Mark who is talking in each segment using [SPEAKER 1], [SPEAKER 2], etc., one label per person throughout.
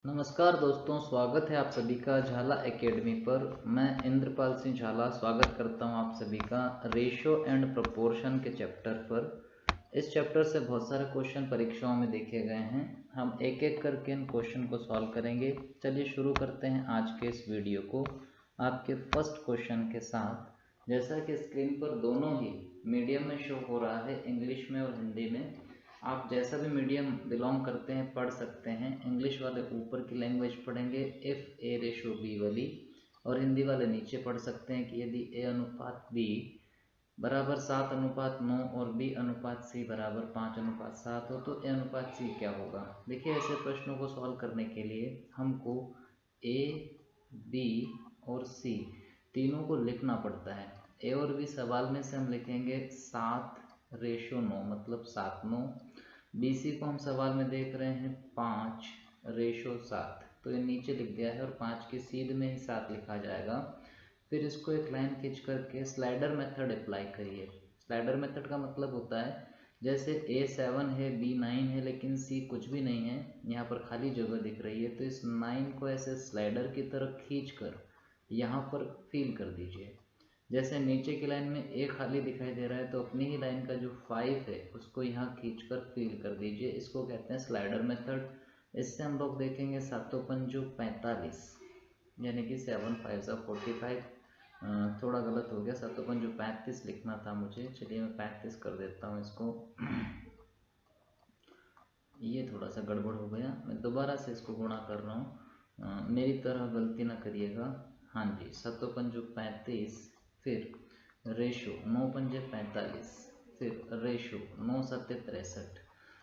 [SPEAKER 1] नमस्कार दोस्तों, स्वागत है आप सभी का झाला एकेडमी पर। मैं इंद्रपाल सिंह झाला स्वागत करता हूं आप सभी का रेशो एंड प्रोपोर्शन के चैप्टर पर। इस चैप्टर से बहुत सारे क्वेश्चन परीक्षाओं में देखे गए हैं। हम एक एक करके इन क्वेश्चन को सॉल्व करेंगे। चलिए शुरू करते हैं आज के इस वीडियो को आपके फर्स्ट क्वेश्चन के साथ। जैसा कि स्क्रीन पर दोनों ही मीडियम में शो हो रहा है, इंग्लिश में और हिंदी में। आप जैसा भी मीडियम बिलोंग करते हैं पढ़ सकते हैं। इंग्लिश वाले ऊपर की लैंग्वेज पढ़ेंगे F/A वाली, और हिंदी वाले नीचे पढ़ सकते हैं कि यदि A अनुपात B बराबर 7:9 और B अनुपात C बराबर 5:7 हो तो A अनुपात C क्या होगा। देखिए, ऐसे प्रश्नों को सॉल्व करने के लिए हमको A, B और C तीनों को लिखना पड़ता है। A और B सवाल में से हम लिखेंगे 7:9 मतलब 7:9। BC को हम सवाल में देख रहे हैं 5:7, तो ये नीचे लिख दिया है और 5 की सीध में ही 7 लिखा जाएगा। फिर इसको एक लाइन खींच करके स्लाइडर मेथड अप्लाई करिए। स्लाइडर मेथड का मतलब होता है जैसे A 7 है, B 9 है, लेकिन C कुछ भी नहीं है, यहाँ पर खाली जगह दिख रही है, तो इस 9 को ऐसे स्लाइडर की तरफ खींच कर यहाँ पर फिल कर दीजिए। जैसे नीचे की लाइन में A खाली दिखाई दे रहा है, तो अपनी ही लाइन का जो 5 है उसको यहाँ खींचकर फिल कर दीजिए। इसको कहते हैं स्लाइडर मेथड। इससे हम लोग देखेंगे 7×5 = 45, यानी कि 7 × 5 = 45। थोड़ा गलत हो गया, 7×35 लिखना था मुझे। चलिए मैं 35 कर देता हूँ इसको। ये थोड़ा सा गड़बड़ हो गया, मैं दोबारा से इसको गुणा कर रहा हूँ। मेरी तरह गलती ना करिएगा। हाँ जी, 7×35, फिर रेशो 9×45, फिर रेशो 9×7 = 63।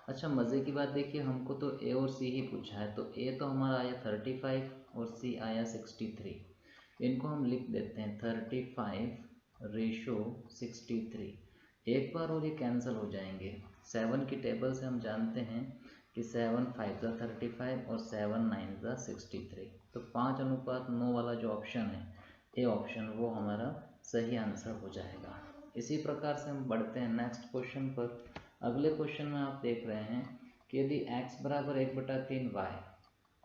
[SPEAKER 1] अच्छा, मज़े की बात देखिए, हमको तो ए और सी ही पूछा है, तो ए तो हमारा आया 35 और सी आया 63। इनको हम लिख देते हैं 35:63। एक बार और ये कैंसिल हो जाएंगे। 7 की टेबल से हम जानते हैं कि 7 × 5 = 35 और 7 × 9 = 63। तो 5:9 वाला जो ऑप्शन है, ए ऑप्शन, वो हमारा सही आंसर हो जाएगा। इसी प्रकार से हम बढ़ते हैं नेक्स्ट क्वेश्चन पर। अगले क्वेश्चन में आप देख रहे हैं कि यदि x बराबर 1/3y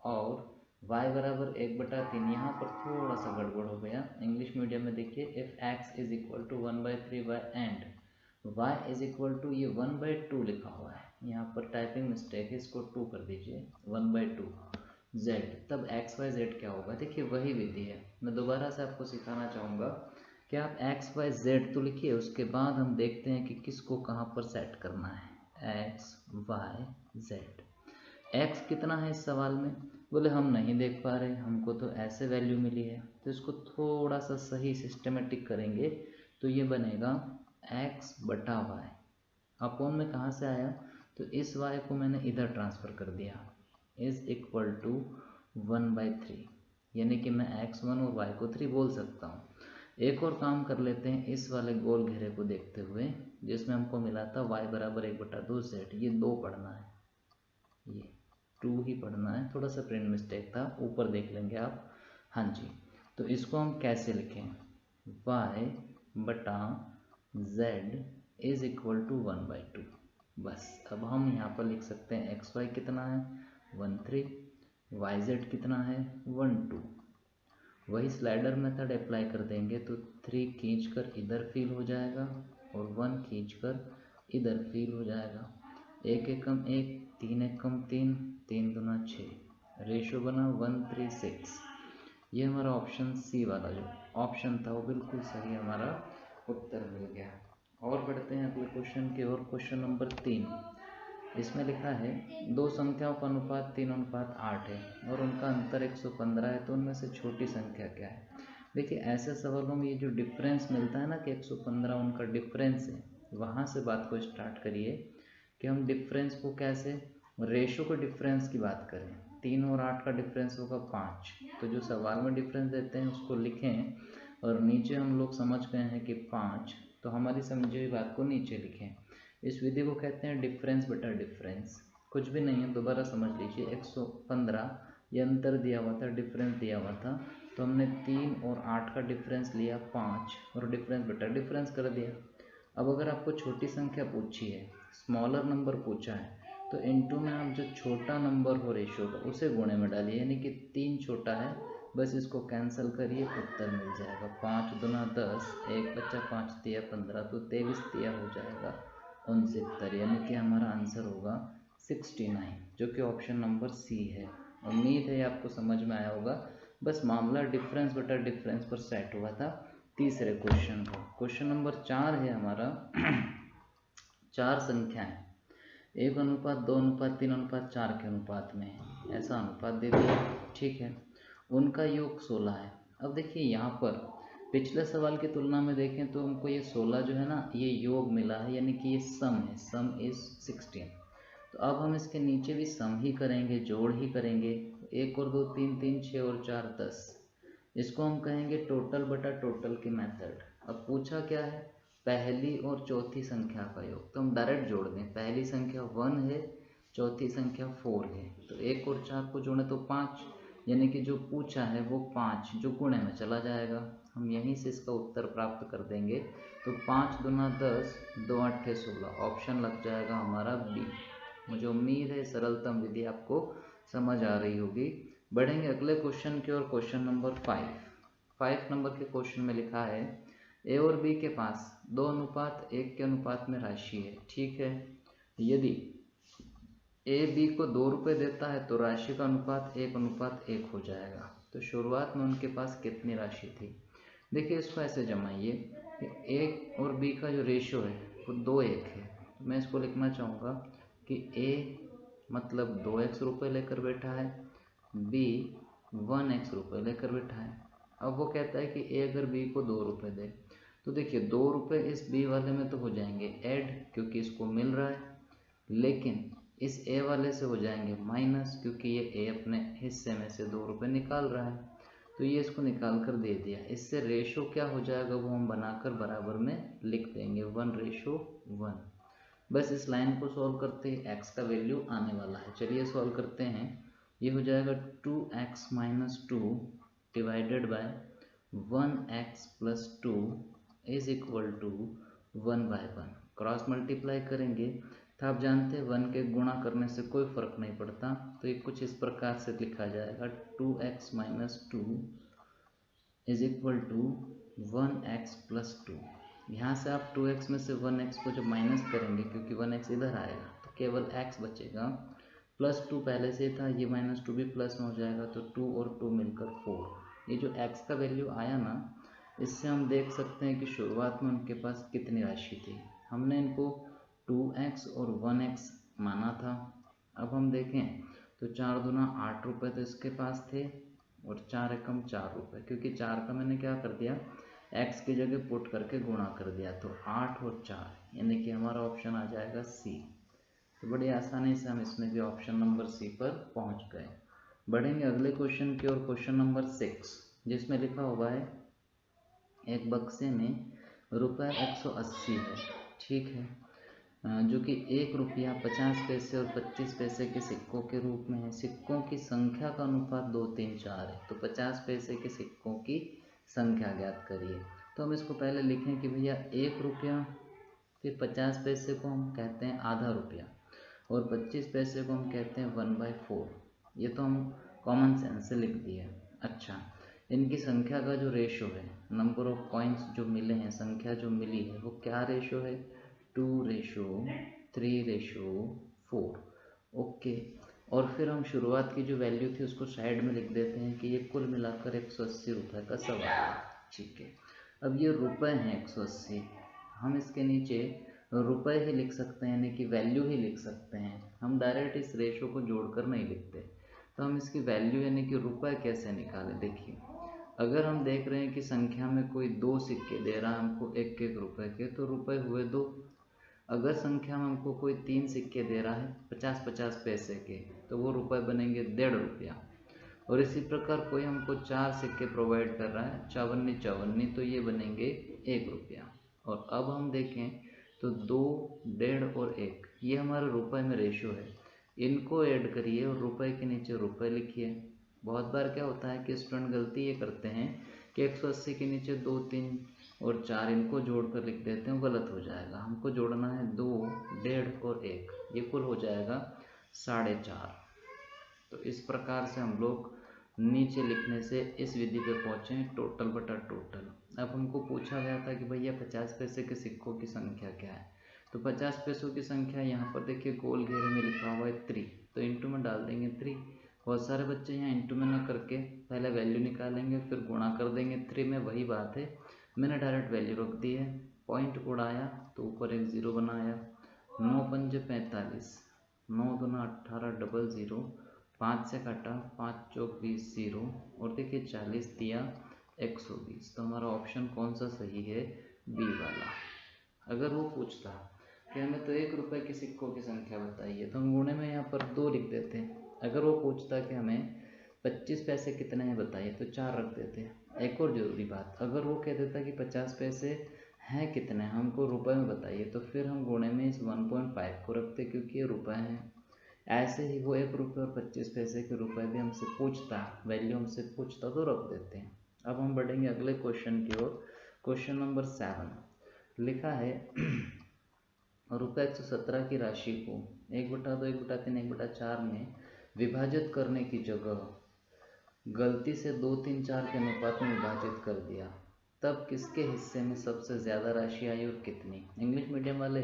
[SPEAKER 1] और y बराबर 1/3, यहाँ पर थोड़ा सा गड़बड़ हो गया। इंग्लिश मीडियम में देखिए, if x = 1/3y and y = ये 1/2 लिखा हुआ है, यहाँ पर टाइपिंग मिस्टेक है, इसको 2 कर दीजिए, 1/2 z, तब x y z क्या होगा। देखिए वही विधि है, मैं दोबारा से आपको सिखाना चाहूँगा कि आप x y z तो लिखिए, उसके बाद हम देखते हैं कि किसको कहाँ पर सेट करना है। x y z, x कितना है इस सवाल में, बोले हम नहीं देख पा रहे, हमको तो ऐसे वैल्यू मिली है, तो इसको थोड़ा सा सही सिस्टमेटिक करेंगे तो ये बनेगा x/y। अपॉन में कहाँ से आया, तो इस y को मैंने इधर ट्रांसफ़र कर दिया, = 1/3, यानी कि मैं x1 और y को 3 बोल सकता हूँ। एक और काम कर लेते हैं, इस वाले गोल घेरे को देखते हुए, जिसमें हमको मिला था y बराबर 1/2z, ये 2 पढ़ना है, ये 2 ही पढ़ना है, थोड़ा सा प्रिंट मिस्टेक था, ऊपर देख लेंगे आप। हाँ जी, तो इसको हम कैसे लिखें, y/z = 1/2। बस अब हम यहाँ पर लिख सकते हैं एक्स वाई कितना है 13, yz कितना है 12। वही स्लाइडर मेथड अप्लाई कर देंगे तो 3 खींचकर इधर फिल हो जाएगा और 1 खींचकर इधर फिल हो जाएगा। 1 एकम 1, 3 एकम 3, 3 दूना 6, रेशो बना 1:3:6। ये हमारा ऑप्शन सी वाला जो ऑप्शन था वो बिल्कुल सही हमारा उत्तर मिल गया। और बढ़ते हैं अगले क्वेश्चन की ओर। क्वेश्चन नंबर 3, इसमें लिखा है दो संख्याओं का अनुपात 3:8 है और उनका अंतर 115 है, तो उनमें से छोटी संख्या क्या है। देखिए, ऐसे सवालों में ये जो डिफरेंस मिलता है ना कि 115 उनका डिफरेंस है, वहाँ से बात को स्टार्ट करिए कि हम डिफरेंस को कैसे, रेशो को डिफरेंस की बात करें। 3 और 8 का डिफरेंस होगा 5, तो जो सवाल में डिफरेंस देते हैं उसको लिखें और नीचे हम लोग समझ गए हैं कि 5, तो हमारी समझी हुई बात को नीचे लिखें। इस विधि को कहते हैं डिफरेंस बटा डिफरेंस। कुछ भी नहीं है, दोबारा समझ लीजिए। 115 ये अंतर दिया हुआ था, डिफरेंस दिया हुआ था, तो हमने 3 और 8 का डिफरेंस लिया 5 और डिफरेंस बटा डिफरेंस कर दिया। अब अगर आपको छोटी संख्या पूछी है, स्मॉलर नंबर पूछा है, तो इनटू में आप जो छोटा नंबर हो रेशियो का उसे गुणे में डालिए, यानी कि 3 छोटा है, बस इसको कैंसिल करिए, उत्तर मिल जाएगा 5 दूना 10, 1 बच्चा 5 तिया 15, तो 23 तिया हो जाएगा 69, यानी कि हमारा आंसर होगा 69, जो कि ऑप्शन नंबर सी है। उम्मीद है आपको समझ में आया होगा। बस मामला डिफरेंस बटा डिफरेंस पर सेट हुआ था तीसरे क्वेश्चन को। क्वेश्चन नंबर 4 है हमारा 4 संख्याएं 1:2:3:4 के अनुपात में है, ऐसा अनुपात दे दिया, ठीक है। उनका योग 16 है। अब देखिए यहाँ पर पिछले सवाल की तुलना में देखें तो हमको ये 16 जो है ना, ये योग मिला है, यानी कि ये सम है, सम इज 16। तो अब हम इसके नीचे भी सम ही करेंगे, जोड़ ही करेंगे। 1 और 2 3, 3 6 और 4 10, इसको हम कहेंगे टोटल बटा टोटल की मेथड। अब पूछा क्या है, पहली और चौथी संख्या का योग, तो हम डायरेक्ट जोड़ दें। पहली संख्या 1 है, चौथी संख्या 4 है, तो 1 और 4 को जोड़ें तो 5, यानी कि जो पूछा है वो 5 जो गुणे में चला जाएगा, हम यहीं से इसका उत्तर प्राप्त कर देंगे। तो 5 दूना 10, 2 8 16, ऑप्शन लग जाएगा हमारा बी। मुझे उम्मीद है सरलतम विधि आपको समझ आ रही होगी। बढ़ेंगे अगले क्वेश्चन की ओर। क्वेश्चन नंबर 5 नंबर के क्वेश्चन में लिखा है ए और बी के पास 2:1 के अनुपात में राशि है, ठीक है। यदि ए बी को 2 रुपये देता है तो राशि का अनुपात 1:1 हो जाएगा। तो शुरुआत में उनके पास कितनी राशि थी, देखिए इसको ऐसे जमाइए कि ए और बी का जो रेशियो है वो 2:1 है। तो मैं इसको लिखना चाहूँगा कि ए मतलब 2x रुपये लेकर बैठा है, बी 1x रुपये लेकर बैठा है। अब वो कहता है कि ए अगर बी को 2 रुपये दे, तो देखिए 2 रुपये इस बी वाले में तो हो जाएंगे ऐड, क्योंकि इसको मिल रहा है, लेकिन इस ए वाले से हो जाएंगे माइनस, क्योंकि ये ए अपने हिस्से में से 2 रुपये निकाल रहा है। तो ये इसको निकाल कर दे दिया। इससे रेशो क्या हो जाएगा वो हम बनाकर बराबर में लिख देंगे 1:1। बस इस लाइन को सॉल्व करते ही x का वैल्यू आने वाला है। चलिए सॉल्व करते हैं। ये हो जाएगा 2x - 2 divided by 1x + 2 is equal to 1/1। Cross multiply करेंगे तो आप जानते हैं 1 के गुणा करने से कोई फर्क नहीं पड़ता, तो ये कुछ इस प्रकार से लिखा जाएगा 2x - 2 is equal to 1x + 2। यहाँ से आप 2x में से 1x को जब माइनस करेंगे, क्योंकि 1x इधर आएगा तो केवल x बचेगा, +2 पहले से था, ये -2 भी प्लस में हो जाएगा, तो 2 और 2 मिलकर 4। ये जो x का वैल्यू आया ना, इससे हम देख सकते हैं कि शुरुआत में उनके पास कितनी राशि थी। हमने इनको 2x और 1x माना था। अब हम देखें तो 4 दूना 8 रुपये तो इसके पास थे, और 4 एकम 4 रुपये, क्योंकि 4 का मैंने क्या कर दिया, x की जगह पुट करके गुणा कर दिया, तो 8 और 4, यानी कि हमारा ऑप्शन आ जाएगा सी। तो बड़ी आसानी से हम इसमें भी ऑप्शन नंबर सी पर पहुंच गए। बढ़ेंगे अगले क्वेश्चन की ओर। क्वेश्चन नंबर 6, जिसमें लिखा हुआ है एक बक्से में रुपये 180 है, ठीक है, जो कि 1 रुपया 50 पैसे और 25 पैसे के सिक्कों के रूप में है। सिक्कों की संख्या का अनुपात 2 3 4 है, तो 50 पैसे के सिक्कों की संख्या ज्ञात करिए। तो हम इसको पहले लिखें कि भैया 1 रुपया, फिर 50 पैसे को हम कहते हैं आधा रुपया, और 25 पैसे को हम कहते हैं 1/4। ये तो हम कॉमन सेंस से लिख दिए। अच्छा, इनकी संख्या का जो रेशो है, नंबर ऑफ कॉइन्स जो मिले हैं, संख्या जो मिली है, वो क्या रेशो है, 2:3:4। ओके, और फिर हम शुरुआत की जो वैल्यू थी उसको साइड में लिख देते हैं कि ये कुल मिलाकर 180 रुपये का सवाल है, ठीक है। अब ये रुपये हैं 180, हम इसके नीचे रुपये ही लिख सकते हैं, यानी कि वैल्यू ही लिख सकते हैं। हम डायरेक्ट इस रेशो को जोड़कर नहीं लिखते, तो हम इसकी वैल्यू यानी कि रुपये कैसे निकालें। देखिए, अगर हम देख रहे हैं कि संख्या में कोई 2 सिक्के दे रहा है हमको 1-1 रुपये के, तो रुपये हुए 2। अगर संख्या में हमको कोई 3 सिक्के दे रहा है 50-50 पैसे के, तो वो रुपये बनेंगे 1.5 रुपया। और इसी प्रकार कोई हमको 4 सिक्के प्रोवाइड कर रहा है 54-54, तो ये बनेंगे 1 रुपया। और अब हम देखें तो 2, 1.5 और 1, ये हमारे रुपये में रेशियो है। इनको ऐड करिए और रुपये के नीचे रुपये लिखिए। बहुत बार क्या होता है कि स्टूडेंट गलती ये करते हैं कि 180 के नीचे 2, 3 और 4 इनको जोड़कर लिख देते हैं, गलत हो जाएगा। हमको जोड़ना है 2, 1.5 और 1, ये कुल हो जाएगा 4.5। तो इस प्रकार से हम लोग नीचे लिखने से इस विधि पे पहुँचे, टोटल बटा टोटल। अब हमको पूछा गया था कि भैया 50 पैसे के सिक्कों की संख्या क्या है। तो 50 पैसों की संख्या यहाँ पर देखिए गोल घेरे में लिखा हुआ है 3, तो इंटू में डाल देंगे 3। बहुत सारे बच्चे यहाँ इंटू में ना करके पहले वैल्यू निकालेंगे फिर गुणा कर देंगे 3 में। वही बात है, मैंने डायरेक्ट वैल्यू रख दी है, पॉइंट उड़ाया तो ऊपर एक 0 बनाया। 9 पंजे 45, 9 दूना 18, डबल 0, 5 से काटा, 5 चौक 20, 0 और देखिए 40 दिया 120। तो हमारा ऑप्शन कौन सा सही है, बी वाला। अगर वो पूछता कि हमें तो 1 रुपये के सिक्कों की संख्या बताइए तो हम गुणे में यहाँ पर 2 लिख देते हैं। अगर वो पूछता कि हमें 25 पैसे कितने हैं बताइए तो 4 रख देते हैं। एक और ज़रूरी बात, अगर वो कह देता कि 50 पैसे हैं कितने, हमको रुपए में बताइए, तो फिर हम गुणे में इस 1.5 को रखते क्योंकि ये रुपए हैं। ऐसे ही वो 1 रुपये और 25 पैसे के रुपए भी हमसे पूछता, वैल्यू हमसे पूछता तो रख देते हैं। अब हम बढ़ेंगे अगले क्वेश्चन की ओर। क्वेश्चन नंबर 7 लिखा है रुपये 117 की राशि को 1/2, 1/3, 1/4 में विभाजित करने की जगह गलती से 2, 3, 4 के अनुपात में विभाजित कर दिया, तब किसके हिस्से में सबसे ज़्यादा राशि आई और कितनी। इंग्लिश मीडियम वाले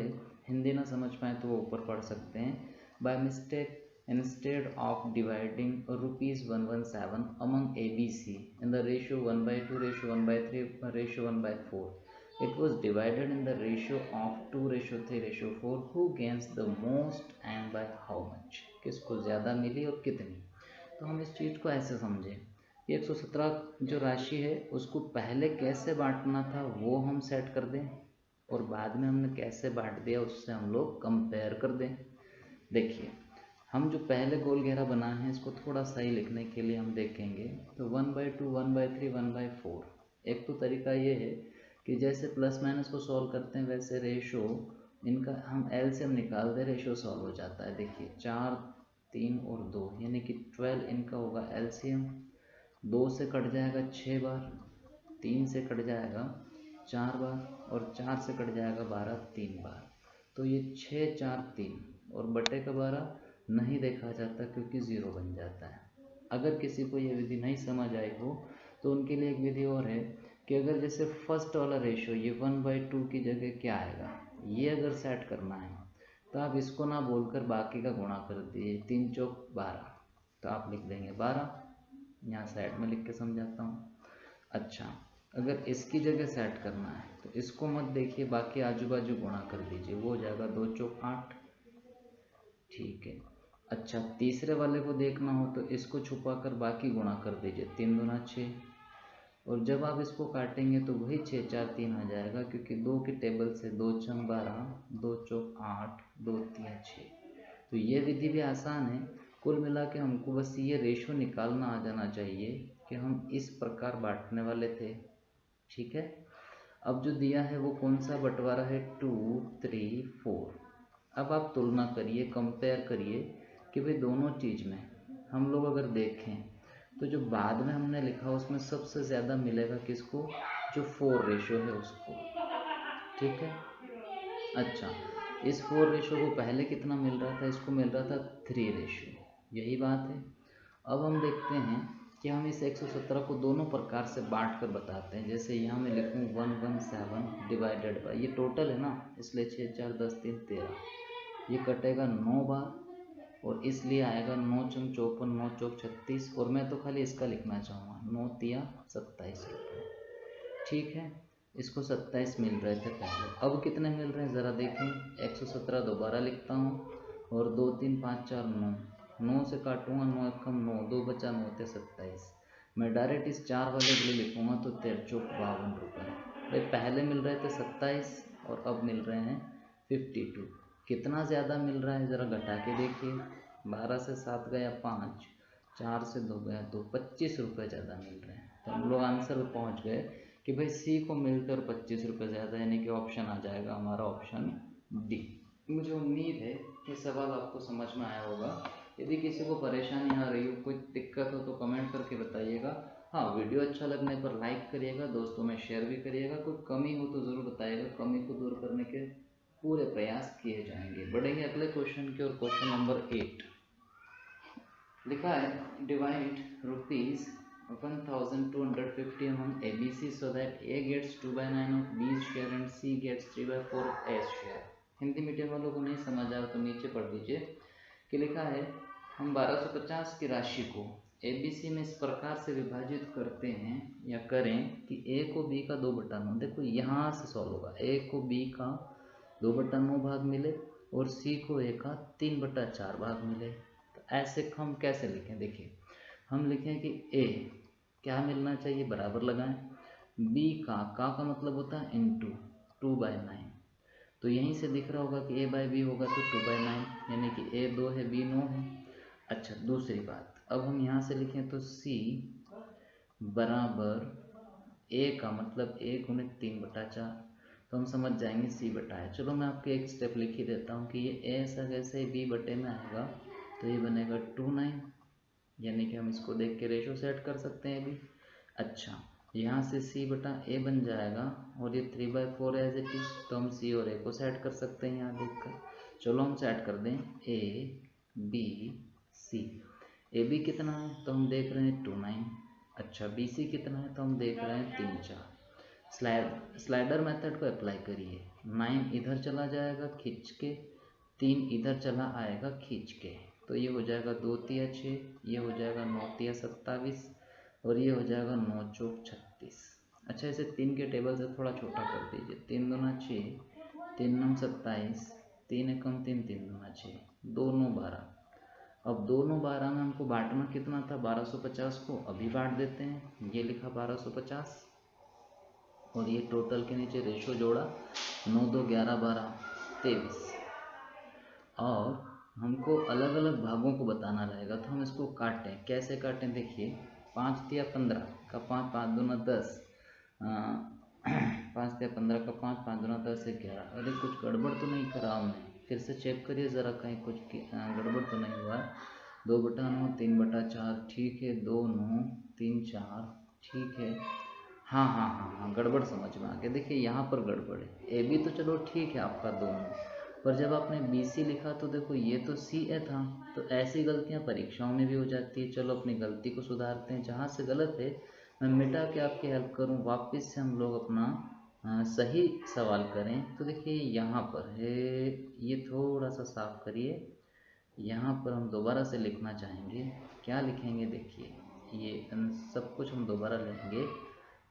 [SPEAKER 1] हिंदी ना समझ पाए तो वो ऊपर पढ़ सकते हैं। By mistake instead of dividing ₹117 among ABC in the ratio 1/2, ratio 1/3, ratio 1/4, it was divided in the ratio of 2:3, ratio 4, who gains the most and by how much। किसको ज़्यादा मिली और कितनी। तो हम इस चीज़ को ऐसे समझें कि 117 जो राशि है उसको पहले कैसे बांटना था वो हम सेट कर दें और बाद में हमने कैसे बांट दिया उससे हम लोग कंपेयर कर दें। देखिए हम जो पहले गोल घेरा बनाए हैं इसको थोड़ा सही लिखने के लिए हम देखेंगे तो 1/2, 1/3, 1/4। एक तो तरीका ये है कि जैसे प्लस माइनस को सॉल्व करते हैं वैसे रेशो इनका हम एलसीएम निकाल दें, रेशो सॉल्व हो जाता है। देखिए 4, 3 और 2 यानी कि 12 इनका होगा एलसीएम। 2 से कट जाएगा 6 बार, 3 से कट जाएगा 4 बार और 4 से कट जाएगा 12 3 बार। तो ये 6, 4, 3 और बटे का 12 नहीं देखा जाता क्योंकि 0 बन जाता है। अगर किसी को ये विधि नहीं समझ आई हो तो उनके लिए एक विधि और है कि अगर जैसे फर्स्ट वाला रेशो ये 1/2 की जगह क्या आएगा, ये अगर सेट करना है तो आप इसको ना बोलकर बाकी का गुणा कर दीजिए। 3 चौक 12, तो आप लिख देंगे 12। यहाँ साइड में लिख के समझाता हूँ। अच्छा अगर इसकी जगह सेट करना है तो इसको मत देखिए, बाकी आजू बाजू गुणा कर दीजिए, वो हो जाएगा 2 चौक 8। ठीक है। अच्छा तीसरे वाले को देखना हो तो इसको छुपा कर बाकी गुणा कर दीजिए, 3 दूना 6। और जब आप इसको काटेंगे तो वही 6, 4, 3 आ जाएगा क्योंकि 2 की टेबल से 2 छंग 12, 2 चौक 8, 2 3 6। तो ये विधि भी आसान है। कुल मिला के हमको बस ये रेशो निकालना आ जाना चाहिए कि हम इस प्रकार बांटने वाले थे। ठीक है। अब जो दिया है वो कौन सा बंटवारा है, 2, 3, 4। अब आप तुलना करिए, कंपेयर करिए कि भाई दोनों चीज़ में हम लोग अगर देखें तो जो बाद में हमने लिखा उसमें सबसे ज़्यादा मिलेगा किसको, जो 4 रेशो है उसको। ठीक है। अच्छा इस 4 रेशो को पहले कितना मिल रहा था, इसको मिल रहा था 3 रेशो, यही बात है। अब हम देखते हैं कि हम इस 117 को दोनों प्रकार से बांट कर बताते हैं। जैसे यहाँ मैं लिखूँ 117 डिवाइडेड बाय, ये टोटल है ना इसलिए 6, 4, 10, 3, 13, ये कटेगा 9 बार और इसलिए आएगा 9 चौक 54, 9 चौक 36 और मैं तो खाली इसका लिखना चाहूँगा 9 तिया 27 रुपये। ठीक है। इसको 27 मिल रहे थे पहले, अब कितने मिल रहे हैं ज़रा देखें। 117 दोबारा लिखता हूँ और 2, 3, 5, 4, 9, 9 से काटूंगा 9 एकम 9, 2 बचा 9 थे 27। मैं डायरेक्ट इस 4 वाले के लिए लिखूँगा तो 13 चौक 52 रुपये। भाई पहले मिल रहे थे 27 और अब मिल रहे हैं 52। कितना ज़्यादा मिल रहा है ज़रा घटा के देखिए। 12 से 7 गया 5, 4 से 2 गया 2, 25 रुपये ज़्यादा मिल रहे हैं। तो हम लोग आंसर पर पहुँच गए कि भाई सी को मिलकर 25 रुपये ज़्यादा, यानी कि ऑप्शन आ जाएगा हमारा ऑप्शन डी। मुझे उम्मीद है कि सवाल आपको समझ में आया होगा। यदि किसी को परेशानी आ रही हो, कोई दिक्कत हो तो कमेंट करके बताइएगा। हाँ वीडियो अच्छा लगने पर लाइक करिएगा, दोस्तों में शेयर भी करिएगा। कोई कमी हो तो ज़रूर बताइएगा, कमी को दूर करने के पूरे प्रयास किए जाएंगे। बढ़ेंगे अगले क्वेश्चन की ओर, क्वेश्चन नंबर 8। लिखा है divide ₹1250 among ABC so that A gets 2/9 of B's share and C gets 3/4 of A's share। Hindi medium वालों को नहीं समझ आया तो नीचे पढ़ लीजिए कि लिखा है हम 1250 की राशि को ABC में इस प्रकार से विभाजित करते हैं या करें कि A को B का 2/9, देखो यहाँ से सॉल्व होगा, A को B का 2/9 भाग मिले और C को A का 3/4 भाग मिले। तो ऐसे हम कैसे लिखें, देखिए हम लिखें कि A क्या मिलना चाहिए, बराबर लगाएं, B का मतलब होता है इंटू 2/9, तो यहीं से दिख रहा होगा कि A/B होगा तो 2/9, यानी कि A 2 है B 9 है। अच्छा दूसरी बात, अब हम यहाँ से लिखें तो C बराबर A का मतलब A गुणे 3/4, तो हम समझ जाएंगे C बटा है। चलो मैं आपको एक स्टेप लिख ही देता हूँ कि ये A ऐसा कैसे B बटे में आएगा, तो ये बनेगा 2/9, यानी कि हम इसको देख के रेशो सेट कर सकते हैं अभी। अच्छा यहाँ से C बटा A बन जाएगा और ये 3/4 एज इट इज, तो हम C और A को सेट कर सकते हैं यहाँ देख कर। चलो हम सेट कर दें A B C। AB कितना है तो हम देख रहे हैं 2/9। अच्छा BC कितना है तो हम देख रहे हैं 3/4। स्लाइडर मेथड को अप्लाई करिए, 9 इधर चला जाएगा खींच के, 3 इधर चला आएगा खींच के, तो ये हो जाएगा 2 तिया 6, ये हो जाएगा 9 तिया 27 और ये हो जाएगा 9 चौक 36। अच्छा इसे 3 के टेबल से थोड़ा छोटा कर दीजिए, 3 दूना 6, 3 नम 27, 3 एकम 3, 3 दूना 6, 2 9 12। अब 2 9 12 में हमको बांटना कितना था 1250 को, अभी बांट देते हैं, ये लिखा 1250 और ये टोटल के नीचे रेशो जोड़ा 9 2 11 12 23, और हमको अलग अलग भागों को बताना रहेगा, तो हम इसको काटें, कैसे काटें देखिए, 5 तिया 15 का 5, 5 दूना 10, 5 तिया 15 का 5, 5 दूना 10 11। अरे कुछ गड़बड़ तो नहीं करा हमने, फिर से चेक करिए ज़रा कहीं कुछ गड़बड़ तो नहीं हुआ। 2/9 3/4 ठीक है, 2 9 3 4 ठीक है, हाँ गड़बड़ समझ में आ गया। देखिए यहाँ पर गड़बड़ है, AB तो चलो ठीक है आपका दोनों, पर जब आपने BC लिखा तो देखो ये तो CA था, तो ऐसी गलतियाँ परीक्षाओं में भी हो जाती है। चलो अपनी गलती को सुधारते हैं, जहाँ से गलत है मैं मिटा के आपकी हेल्प करूँ, वापस से हम लोग अपना सही सवाल करें। तो देखिए यहाँ पर है, ये थोड़ा सा साफ करिए, यहाँ पर हम दोबारा से लिखना चाहेंगे, क्या लिखेंगे देखिए, ये सब कुछ हम दोबारा लेंगे,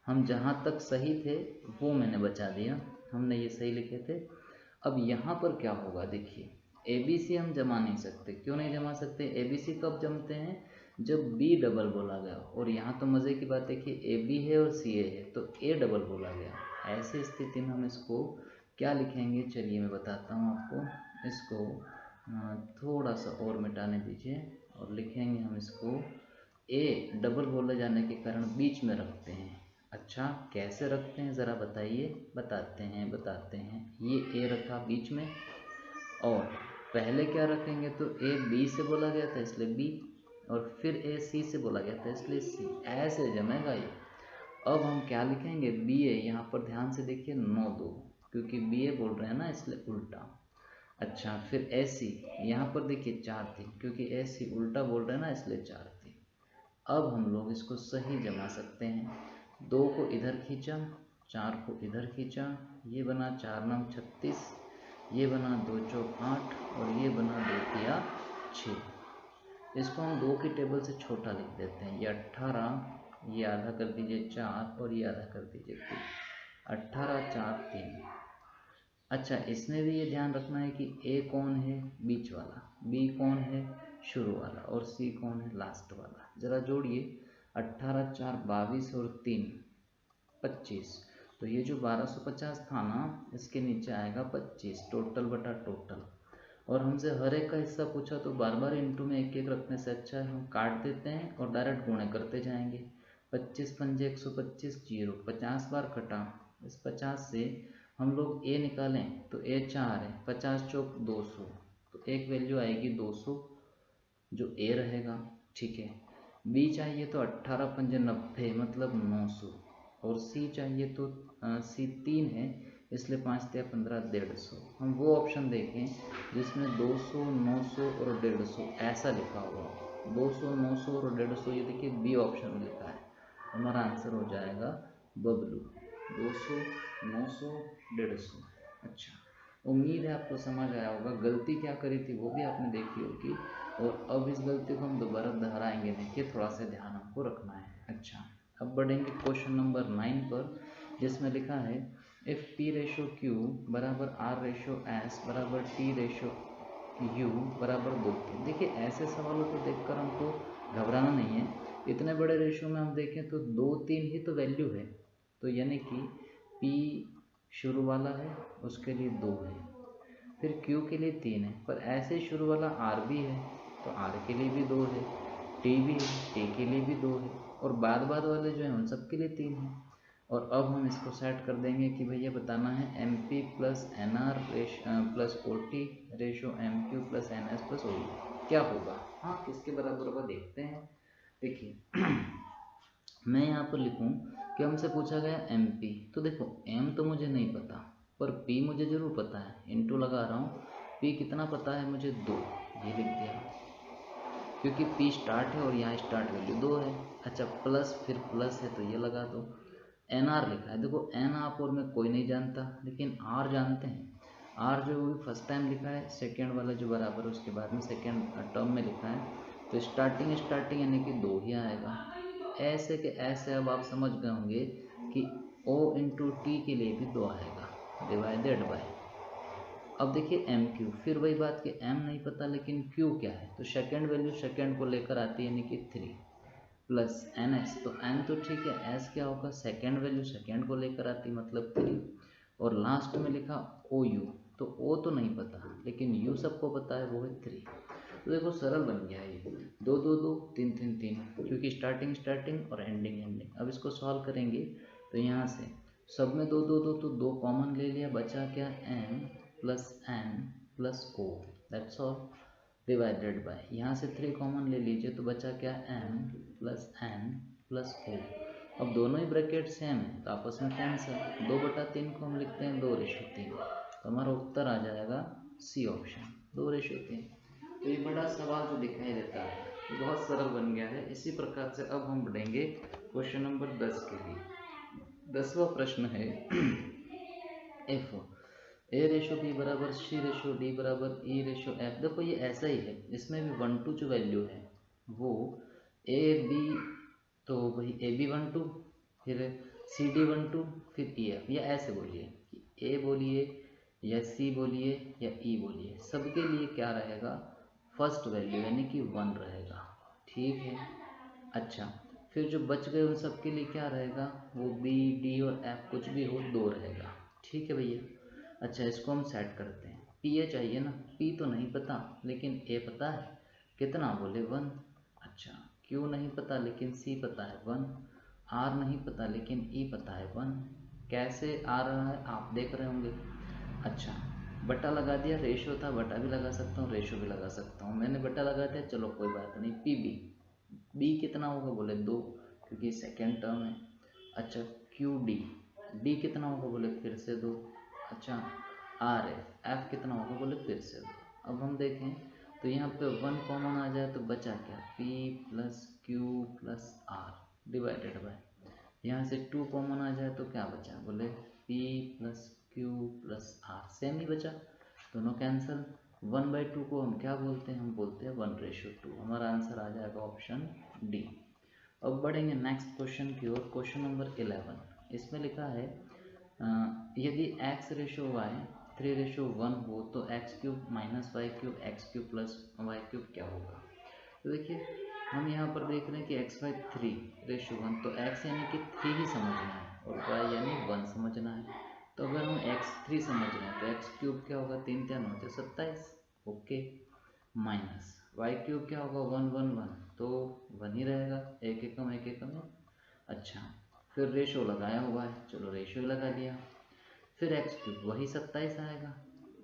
[SPEAKER 1] हम जहाँ तक सही थे वो मैंने बचा दिया, हमने ये सही लिखे थे। अब यहाँ पर क्या होगा देखिए, ABC हम जमा नहीं सकते, क्यों नहीं जमा सकते, ABC कब जमते हैं जब B डबल बोला गया, और यहाँ तो मज़े की बात है कि AB है और CA है तो A डबल बोला गया। ऐसी स्थिति में हम इसको क्या लिखेंगे, चलिए मैं बताता हूँ आपको, इसको थोड़ा सा और मिटाने दीजिए और लिखेंगे हम इसको A डबल बोले जाने के कारण बीच में रखते हैं। अच्छा कैसे रखते हैं ज़रा बताइए, बताते हैं। ये A रखा बीच में, और पहले क्या रखेंगे तो A B से बोला गया था इसलिए B, और फिर A C से बोला गया था इसलिए C, ऐसे जमेगा ये। अब हम क्या लिखेंगे BA, यहाँ पर ध्यान से देखिए 9 2, क्योंकि BA बोल रहे हैं ना इसलिए उल्टा। अच्छा फिर AC, यहाँ पर देखिए 4 थी, क्योंकि AC उल्टा बोल रहे हैं ना इसलिए 4 थी। अब हम लोग इसको सही जमा सकते हैं, 2 को इधर खींचा, 4 को इधर खींचा, ये बना 4 9 36, ये बना 2 चौक 8 और ये बना 2 तिया 6। इसको हम 2 की टेबल से छोटा लिख देते हैं, ये 18, ये आधा कर दीजिए 4 और ये आधा कर दीजिए 3, 18 4 3। अच्छा इसमें भी ये ध्यान रखना है कि A कौन है बीच वाला, B कौन है शुरू वाला और C कौन है लास्ट वाला। ज़रा जोड़िए, 18 4 22 और 3 25, तो ये जो 1250 था ना इसके नीचे आएगा 25 टोटल बटा टोटल, और हमसे हर एक का हिस्सा पूछा तो बार बार इंटू में एक एक रखने से अच्छा है हम काट देते हैं और डायरेक्ट गुणे करते जाएंगे। 25 पंजे 125 0, 50 बार कटा, इस 50 से हम लोग A निकालें तो A 4 है, 50 चौक 200, तो एक वैल्यू आएगी 200 जो A रहेगा, ठीक है। B चाहिए तो 18 पंजे 90 मतलब 900, और C चाहिए तो C 3 है इसलिए 5 तिया 15 150। हम वो ऑप्शन देखें जिसमें 200 900 और 150 ऐसा लिखा हुआ, 200, 900 और 150, ये देखिए बी ऑप्शन में लिखा है। हमारा आंसर हो जाएगा बबलू, 200, 900, 150। अच्छा, उम्मीद है आपको समझ आया होगा। गलती क्या करी थी वो भी आपने देखी होगी, और अब इस गलती को हम दोबारा दोहराएंगे नहीं, कि थोड़ा सा ध्यान हमको रखना है। अच्छा, अब बढ़ेंगे क्वेश्चन नंबर 9 पर, जिसमें लिखा है इफ़ P रेशो Q बराबर R रेशो S बराबर T रेशो U बराबर 2। देखिए ऐसे सवालों को देखकर हमको घबराना नहीं है। इतने बड़े रेशो में हम देखें तो 2, 3 ही तो वैल्यू है, तो यानी कि P शुरू वाला है उसके लिए 2 है, फिर Q के लिए 3 है, पर ऐसे शुरू वाला R भी है तो R के लिए भी 2 है, T भी है, T के लिए भी 2 है, और बाद वाले जो हैं उन सब के लिए 3 है। और अब हम इसको सेट कर देंगे कि भैया बताना है MP plus NR plus OT ratio MQ plus NS plus OU क्या होगा। हाँ, किसके बराबर होगा देखते हैं। देखिए मैं यहाँ पर लिखूँ कि हमसे पूछा गया MP, तो देखो M तो मुझे नहीं पता, पर P मुझे ज़रूर पता है, इंटू लगा रहा हूँ। P कितना पता है मुझे 2, ये लिख दिया, क्योंकि P स्टार्ट है और यहाँ स्टार्ट वैल्यू 2 है। अच्छा, प्लस, फिर प्लस है तो ये लगा दो। NR लिखा है, देखो N आप और मैं कोई नहीं जानता, लेकिन R जानते हैं। R जो भी फर्स्ट टाइम लिखा है, सेकेंड वाला जो बराबर है उसके बाद में सेकेंड टर्म में लिखा है, तो स्टार्टिंग यानी कि 2 ही आएगा। ऐसे के ऐसे अब आप समझ गए होंगे कि O इंटू T के लिए भी 2 आएगा, डिवाइडेड बाय। अब देखिए MQ, फिर वही बात कि M नहीं पता लेकिन Q क्या है, तो सेकेंड वैल्यू सेकेंड को लेकर आती है, यानी कि 3 प्लस NS, तो N तो ठीक है, S क्या होगा, सेकेंड वैल्यू सेकेंड को लेकर आती मतलब 3, और लास्ट में लिखा OU, तो O तो नहीं पता लेकिन U सबको पता है, वो है 3। तो देखो सरल बन गया ये, 2 2 2 3 3 3, क्योंकि स्टार्टिंग और एंडिंग। अब इसको सॉल्व करेंगे तो यहाँ से सब में 2 2 2, तो 2 कॉमन ले लिया, बचा क्या M plus N plus O, that's all, divided by, यहाँ से 3 कॉमन ले लीजिए तो बचा क्या M plus N plus O। अब दोनों ही ब्रैकेट सेम है तो आपस में कैंसिल, 2/3 को हम लिखते हैं 2:3, तो हमारा उत्तर आ जाएगा सी ऑप्शन, 2:3। तो ये बड़ा सवाल जो दिखाई देता है ये बहुत सरल बन गया है। इसी प्रकार से अब हम बढ़ेंगे क्वेश्चन नंबर 10 के लिए। 10वां प्रश्न है एफ A रेशो B बराबर C रेशो D बराबर E रेशो F। देखो ये ऐसा ही है, इसमें भी 1 2 जो वैल्यू है वो A B, तो वही AB 1 2, फिर CD 1 2, फिर EF, या ऐसे बोलिए कि A बोलिए या C बोलिए या E बोलिए, सबके लिए क्या रहेगा, फर्स्ट वैल्यू यानी कि 1 रहेगा, ठीक है। अच्छा, फिर जो बच गए उन सब के लिए क्या रहेगा, वो B D और F कुछ भी हो 2 रहेगा, ठीक है भैया। अच्छा, इसको हम सेट करते हैं। P A चाहिए ना, P तो नहीं पता लेकिन A पता है, कितना बोले 1। अच्छा, Q नहीं पता लेकिन C पता है 1, R नहीं पता लेकिन E पता है 1। कैसे आ रहा है आप देख रहे होंगे। अच्छा, बटा लगा दिया, रेशो था बटा भी लगा सकता हूँ, रेशो भी लगा सकता हूँ, मैंने बटा लगा दिया, चलो कोई बात नहीं। B कितना होगा बोले 2, क्योंकि सेकेंड टर्म है। अच्छा, D कितना होगा बोले फिर से 2। अच्छा, F कितना होगा बोले फिर से 2। अब हम देखें तो यहाँ पे 1 कॉमन आ जाए तो बचा क्या, P plus Q plus R divided by, यहाँ से 2 कॉमन आ जाए तो क्या बचा बोले P plus Q plus R, same ही बचा, दोनों कैंसिल। 1/2 को हम क्या बोलते हैं, हम बोलते हैं 1:2। हमारा आंसर आ जाएगा ऑप्शन डी। अब बढ़ेंगे नेक्स्ट क्वेश्चन की ओर, क्वेश्चन नंबर 11। इसमें लिखा है यदि x रेशो y 3:1 हो तो x³ minus y³ x³ plus y³ क्या होगा। तो देखिए हम यहाँ पर देख रहे हैं कि x y 3:1, तो x यानी कि 3 ही समझना है और y यानी 1 समझना है। तो अगर हम x3 समझ रहे हैं तो x³ क्या होगा, 3 3 9 27, ओके, माइनस y³ क्या होगा 1 1 1, तो 1 ही रहेगा, एक एकम एक एकम। अच्छा, फिर रेशो लगाया हुआ है, चलो रेशो लगा दिया, फिर x³ वही 27 आएगा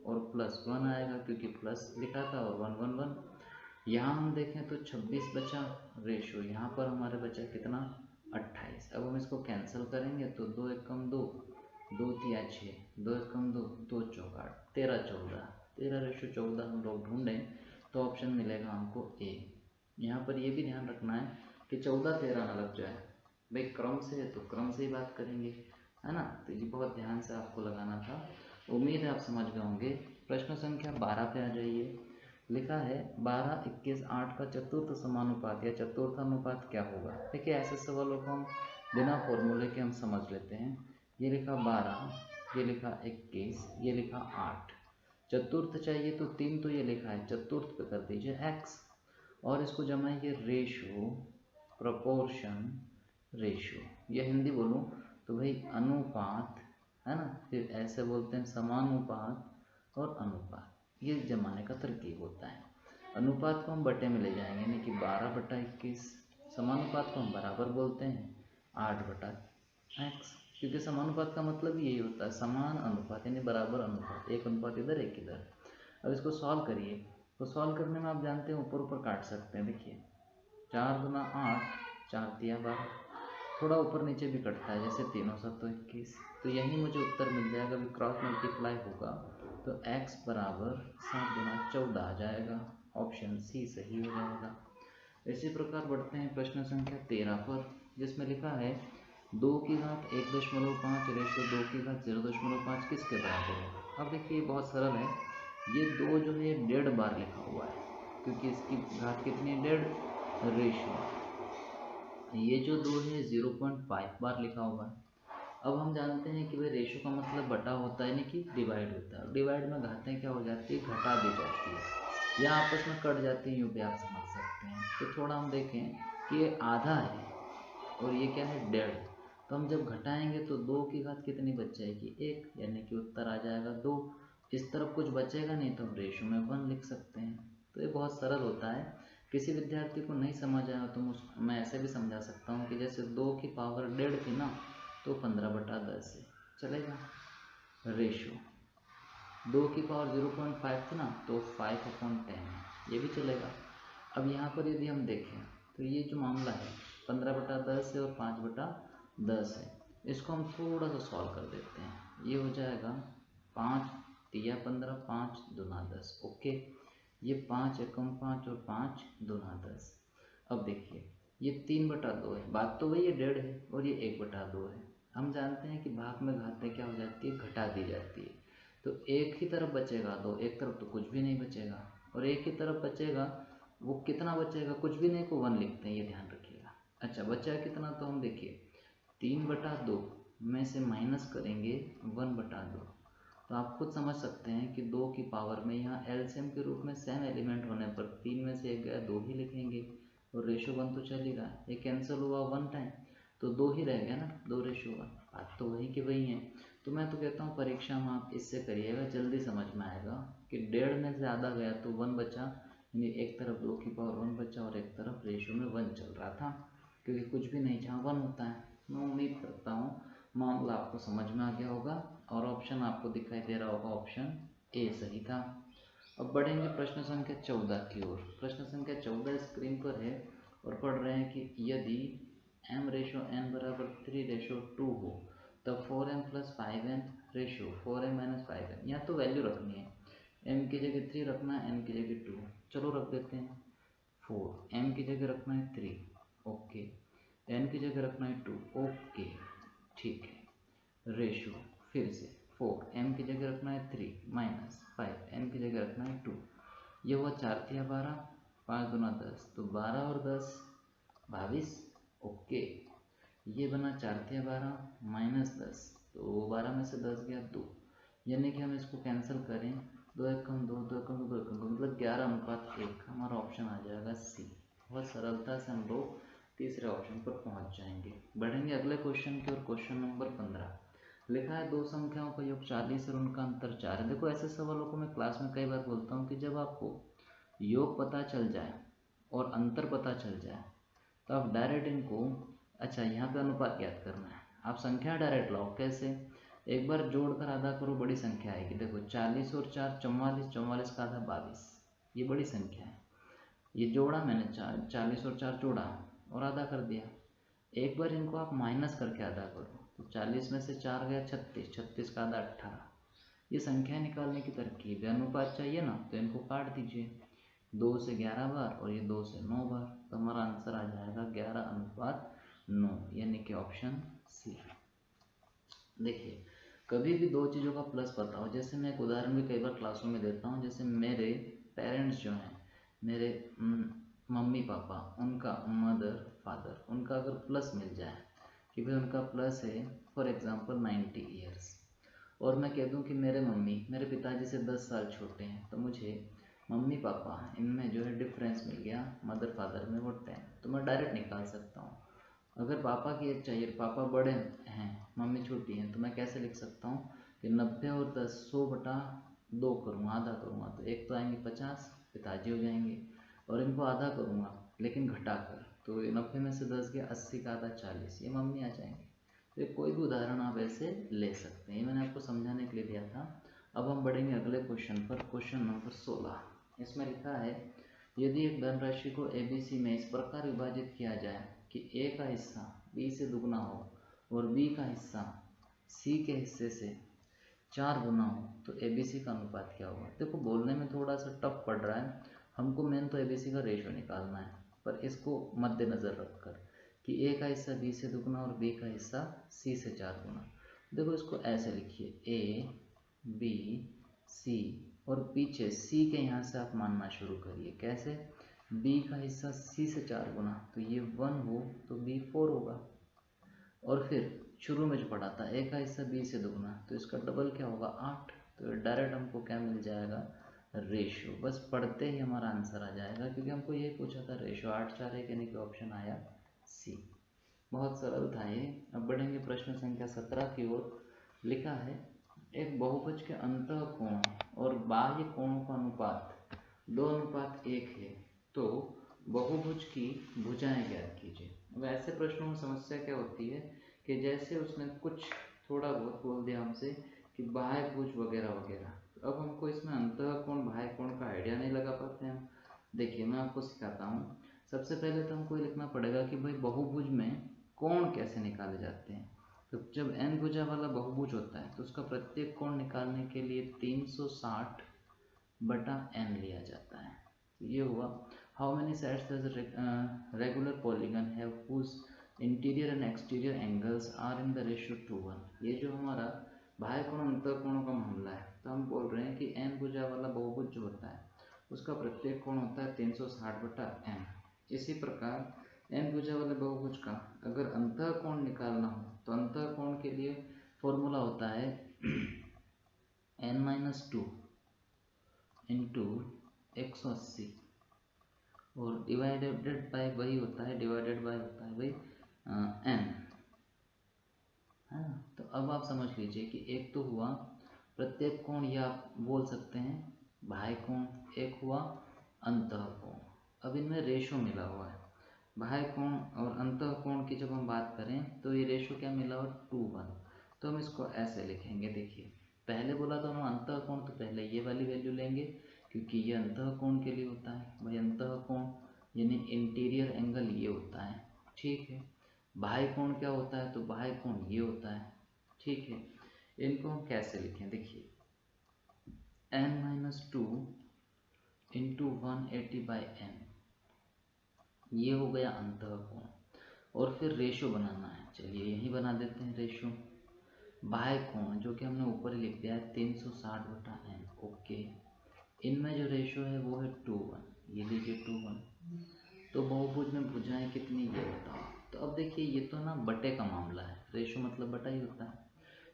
[SPEAKER 1] और प्लस 1 आएगा क्योंकि प्लस लिखा था, और 1 1 1। यहाँ हम देखें तो 26 बचा, रेशो यहाँ पर हमारे बचा कितना 28। अब हम इसको कैंसिल करेंगे तो 2 एकम 2, 2 3 6, 2 एकम 2, 2 चौक 8, 13 14, 13:14 हम लोग ढूंढें तो ऑप्शन मिलेगा हमको A। यहाँ पर ये भी ध्यान रखना है कि 14 13 ना लग जाए। भाई क्रम से है तो क्रम से ही बात करेंगे, है ना। तो ये बहुत ध्यान से आपको लगाना था। उम्मीद है आप समझ गए होंगे। प्रश्न संख्या 12 पे आ जाइए। लिखा है 12, 21, 8 का चतुर्थ समानुपात या चतुर्थानुपात क्या होगा। देखिए ऐसे सवालों को हम बिना फॉर्मूले के हम समझ लेते हैं। ये लिखा 12, ये लिखा 21, ये लिखा 8। चतुर्थ चाहिए तो 3 तो ये लिखा है, चतुर्थ पे कर दीजिए x और इसको जमाइए रेशो, प्रपोर्शन, रेशो। या हिंदी बोलूँ तो भाई अनुपात, है ना। फिर ऐसे बोलते हैं समानुपात और अनुपात, ये जमाने का तरकीब होता है। अनुपात को हम बटे में ले जाएंगे, यानी कि 12/21। समानुपात को हम बराबर बोलते हैं 8/x, क्योंकि समानुपात का मतलब यही होता है समान अनुपात, यानी बराबर अनुपात, एक अनुपात इधर एक इधर। अब इसको सॉल्व करिए, तो सॉल्व करने में आप जानते हैं ऊपर ऊपर काट सकते हैं। देखिए 4 दूना 8, 4 तिया 12, थोड़ा ऊपर नीचे भी कटता है, जैसे 3 और 7 21। तो यही मुझे उत्तर मिल जाएगा। अभी क्रॉस मल्टीप्लाई होगा तो x बराबर 7 दूना 14 आ जाएगा। ऑप्शन सी सही हो जाएगा। इसी प्रकार बढ़ते हैं प्रश्न संख्या 13 पर, जिसमें लिखा है 2 की घात 1.5 रेशो 2 की घात 0.5 किसके बराबर है। अब देखिए बहुत सरल है। ये 2 जो है 1.5 बार लिखा हुआ है, क्योंकि इसकी घात कितनी 1.5 रेशो। ये जो 2 है 0.5 बार लिखा हुआ है। अब हम जानते हैं कि भाई रेशो का मतलब बटा होता है, यानी कि डिवाइड होता है। डिवाइड में घातें क्या हो जाती है, घटा दी जाती है या आपस में कट जाती है, यूँ भी आप समझ सकते हैं। तो थोड़ा हम देखें कि ये आधा है और ये क्या है 1.5, तो हम जब घटाएंगे तो 2 की घात कितनी बच जाएगी 1, यानी कि उत्तर आ जाएगा 2। इस तरफ कुछ बचेगा नहीं तो हम रेशो में 1 लिख सकते हैं। तो ये बहुत सरल होता है। किसी विद्यार्थी को नहीं समझ आया तो मैं ऐसे भी समझा सकता हूँ कि जैसे 2 की पावर 1.5 थी ना, तो 15/10 है, चलेगा। रेशो 2 की पावर 0.5 थी ना, तो 5/10, ये भी चलेगा। अब यहाँ पर यदि हम देखें तो ये जो मामला है 15/10 है और 5/10 है, इसको हम थोड़ा सा सॉल्व कर देते हैं। ये हो जाएगा 5 तिया 15, 5 दूना 10, ओके। ये 5 एकम 5 और 5 दूना 10। अब देखिए ये 3/2 है, बात तो वही है 1.5 है, और ये 1/2 है। हम जानते हैं कि भाग में घातें क्या हो जाती है, घटा दी जाती है। तो एक ही तरफ बचेगा 2, एक तरफ तो कुछ भी नहीं बचेगा, और एक ही तरफ बचेगा वो कितना बचेगा, कुछ भी नहीं को 1 लिखते हैं, ये ध्यान रखिएगा। अच्छा बचा कितना, तो हम देखिए 3/2 में से माइनस करेंगे 1/2, तो आप खुद समझ सकते हैं कि 2 की पावर में यहाँ एलसीएम के रूप में सेम एलिमेंट होने पर 3 में से 1 गया 2 ही लिखेंगे, और रेशो 1 तो चल ही रहा है, ये कैंसिल हुआ 1 टाइम, तो 2 ही रह गया ना, 2:1। बात तो वही की वही है। तो मैं तो कहता हूँ परीक्षा में आप इससे करिएगा, जल्दी समझ में आएगा कि 1.5 में से आधा गया तो 1 बचा, यानी एक तरफ 2 की पावर 1 बचा और एक तरफ रेशो में 1 चल रहा था, क्योंकि कुछ भी नहीं जहाँ 1 होता है। मैं उम्मीद करता हूँ मामला आपको समझ में आ गया होगा और ऑप्शन आपको दिखाई दे रहा होगा, ऑप्शन ए सही था। अब बढ़ेंगे प्रश्न संख्या 14 की ओर। प्रश्न संख्या 14 स्क्रीन पर है और पढ़ रहे हैं कि यदि m/n बराबर 3:2 हो तब 4m + 5n ratio 4m - 5n, यहाँ तो वैल्यू रखनी है, m की जगह 3 रखना है, n की जगह 2, चलो रख देते हैं 4, m की जगह रखना है 3, ओके, n की जगह रखना है 2, ओके ठीक है। रेशो फिर से 4, m की जगह रखना है 3 माइनस 5, n की जगह रखना है 2, ये हुआ 4 तिया 12, 5 दूना 10, तो 12 और 10 22, ओके। ये बना 4 तिया 12 माइनस 10, तो 12 में से 10 गया 2, यानी कि हम इसको कैंसिल करें 2 एकम 2, 2 एकम 2, 2 एकम 2, मतलब 11:1, हमारा ऑप्शन आ जाएगा सी। बहुत सरलता से हम लोग तीसरे ऑप्शन पर पहुंच जाएंगे। बढ़ेंगे अगले क्वेश्चन की ओर। क्वेश्चन नंबर 15 लिखा है 2 संख्याओं का योग 40 और उनका अंतर 4 है। देखो ऐसे सवालों को मैं क्लास में कई बार बोलता हूँ कि जब आपको योग पता चल जाए और अंतर पता चल जाए तो आप डायरेक्ट इनको, अच्छा यहाँ पे अनुपात याद करना है, आप संख्या डायरेक्ट लाओ। कैसे, एक बार जोड़कर आधा करो, बड़ी संख्या आएगी। देखो 40 और 4 44, 44 का आधा 22, ये बड़ी संख्या है। ये जोड़ा मैंने 40 और 4 जोड़ा और आधा कर दिया। एक बार इनको आप माइनस करके आधा करो, तो 40 में से 4 गया 36, 36 का आधा 18। ये संख्या निकालने की तरकीब है। अनुपात चाहिए ना तो इनको काट दीजिए, 2 से 11 बार और ये 2 से 9 बार, तो हमारा आंसर आ जाएगा 11:9, यानी कि ऑप्शन सी। देखिए कभी भी दो चीज़ों का प्लस बताओ, जैसे मैं एक उदाहरण भी कई बार क्लासों में देता हूँ, जैसे मेरे पेरेंट्स जो हैं, मेरे मम्मी पापा, उनका मदर फादर, उनका अगर प्लस मिल जाए कि भाई उनका प्लस है फॉर एग्जांपल 90 ईयर्स, और मैं कह दूं कि मेरे मम्मी मेरे पिताजी से 10 साल छोटे हैं, तो मुझे मम्मी पापा इनमें जो है डिफरेंस मिल गया, मदर फादर में वो 10, तो मैं डायरेक्ट निकाल सकता हूँ। अगर पापा की एज चाहिए, पापा बड़े हैं मम्मी छोटी हैं, तो मैं कैसे लिख सकता हूँ कि 90 और 10 100/2 करूँगा, आधा करूँगा, तो एक तो आएंगे 50 पिताजी हो जाएंगे, और इनको आधा करूँगा लेकिन घटाकर, तो 90 में से 10 गया, 80 का आधा 40, ये मम्मी आ जाएंगे। तो ये कोई भी उदाहरण आप ऐसे ले सकते हैं, ये मैंने आपको समझाने के लिए दिया था। अब हम बढ़ेंगे अगले क्वेश्चन पर, क्वेश्चन नंबर 16। इसमें लिखा है यदि एक धनराशि को ABC में इस प्रकार विभाजित किया जाए कि A का हिस्सा B से दुगना हो और B का हिस्सा C के हिस्से से 4 गुना हो, तो ABC का अनुपात क्या होगा। देखो बोलने में थोड़ा सा टफ पड़ रहा है, हमको मेन तो ABC का रेशियो निकालना है, पर इसको मद्देनज़र रखकर कि A का हिस्सा B से दुगना और B का हिस्सा C से 4 गुना। देखो इसको ऐसे लिखिए A B C, और पीछे C के यहाँ से आप मानना शुरू करिए, कैसे, B का हिस्सा C से 4 गुना, तो ये 1 हो तो B 4 होगा, और फिर शुरू में जो पढ़ा था A का हिस्सा B से दुगना, तो इसका डबल क्या होगा 8, तो डायरेक्ट हमको क्या मिल जाएगा, रेशियो। बस पढ़ते ही हमारा आंसर आ जाएगा, क्योंकि हमको ये पूछा था रेशियो, 8 4 1, यानी कि ऑप्शन आया सी। बहुत सरल था ये। अब बढ़ेंगे प्रश्न संख्या 17 की ओर। लिखा है एक बहुभुज के अंतः कोण और बाह्य कोणों का अनुपात 2:1 है, तो बहुभुज की भुजाएं ज्ञात कीजिए। अब ऐसे प्रश्नों में समस्या क्या होती है कि जैसे उसने कुछ थोड़ा बहुत बोल दिया हमसे कि बाह्य भुज वगैरह वगैरह, तो अब हमको इसमें अंतः कोण बाह्य कोण का आइडिया नहीं लगा पाते हम। देखिए मैं आपको सिखाता हूँ। सबसे पहले तो हमको लिखना पड़ेगा कि भाई बहुभुज में कोण कैसे निकाले जाते हैं। तो जब n भुजा वाला बहुभुज होता है तो उसका प्रत्येक कोण निकालने के लिए 360/n लिया जाता है। तो ये हुआ how many sides does regular polygon have whose interior and exterior angles are in the ratio 2:1। ये जो हमारा बाह्य कोण अंतः कोणों का मामला है, तो हम बोल रहे हैं कि n भुजा वाला बहुभुज जो होता है उसका प्रत्येक कोण होता है 360/n। इसी प्रकार n भुजा वाले बहुभुज का अगर अंतः कोण निकालना हो तो अंतः कोण के लिए फॉर्मूला होता है n-2 इंटू 180 और डिवाइडेड बाय वही होता है, डिवाइडेड बाय होता है भाई n, है ना। तो अब आप समझ लीजिए कि एक तो हुआ प्रत्येक कोण, या आप बोल सकते हैं बाह्य कोण, एक हुआ अंतः कोण। अब इनमें रेशो मिला हुआ है, बाह्य कोण और अंतः कोण की जब हम बात करें तो ये रेशो क्या मिला हुआ 2:1। तो हम इसको ऐसे लिखेंगे, देखिए पहले बोला तो हम अंतः कोण, तो पहले ये वाली वैल्यू लेंगे क्योंकि ये अंतः कोण के लिए होता है भाई, अंतः कोण यानी इंटीरियर एंगल ये होता है, ठीक है। बाह्य कोण क्या होता है, तो बाह्य कोण ये होता है, ठीक है। इनको हम कैसे लिखें, देखिए n-2 इंटू 180/n, ये हो गया अंतः कोण। और फिर रेशो बनाना है, चलिए यही बना देते हैं रेशो। बाह्य कोण जो कि हमने ऊपर ही लिख दिया है 360/n, ओके। इनमें जो रेशो है वो है 2:1, ये लीजिए 2:1। तो बहुभुज में भुजाएं कितनी ये बताओ। तो अब देखिए ये तो ना बटे का मामला है, रेशो मतलब बटा ही होता है।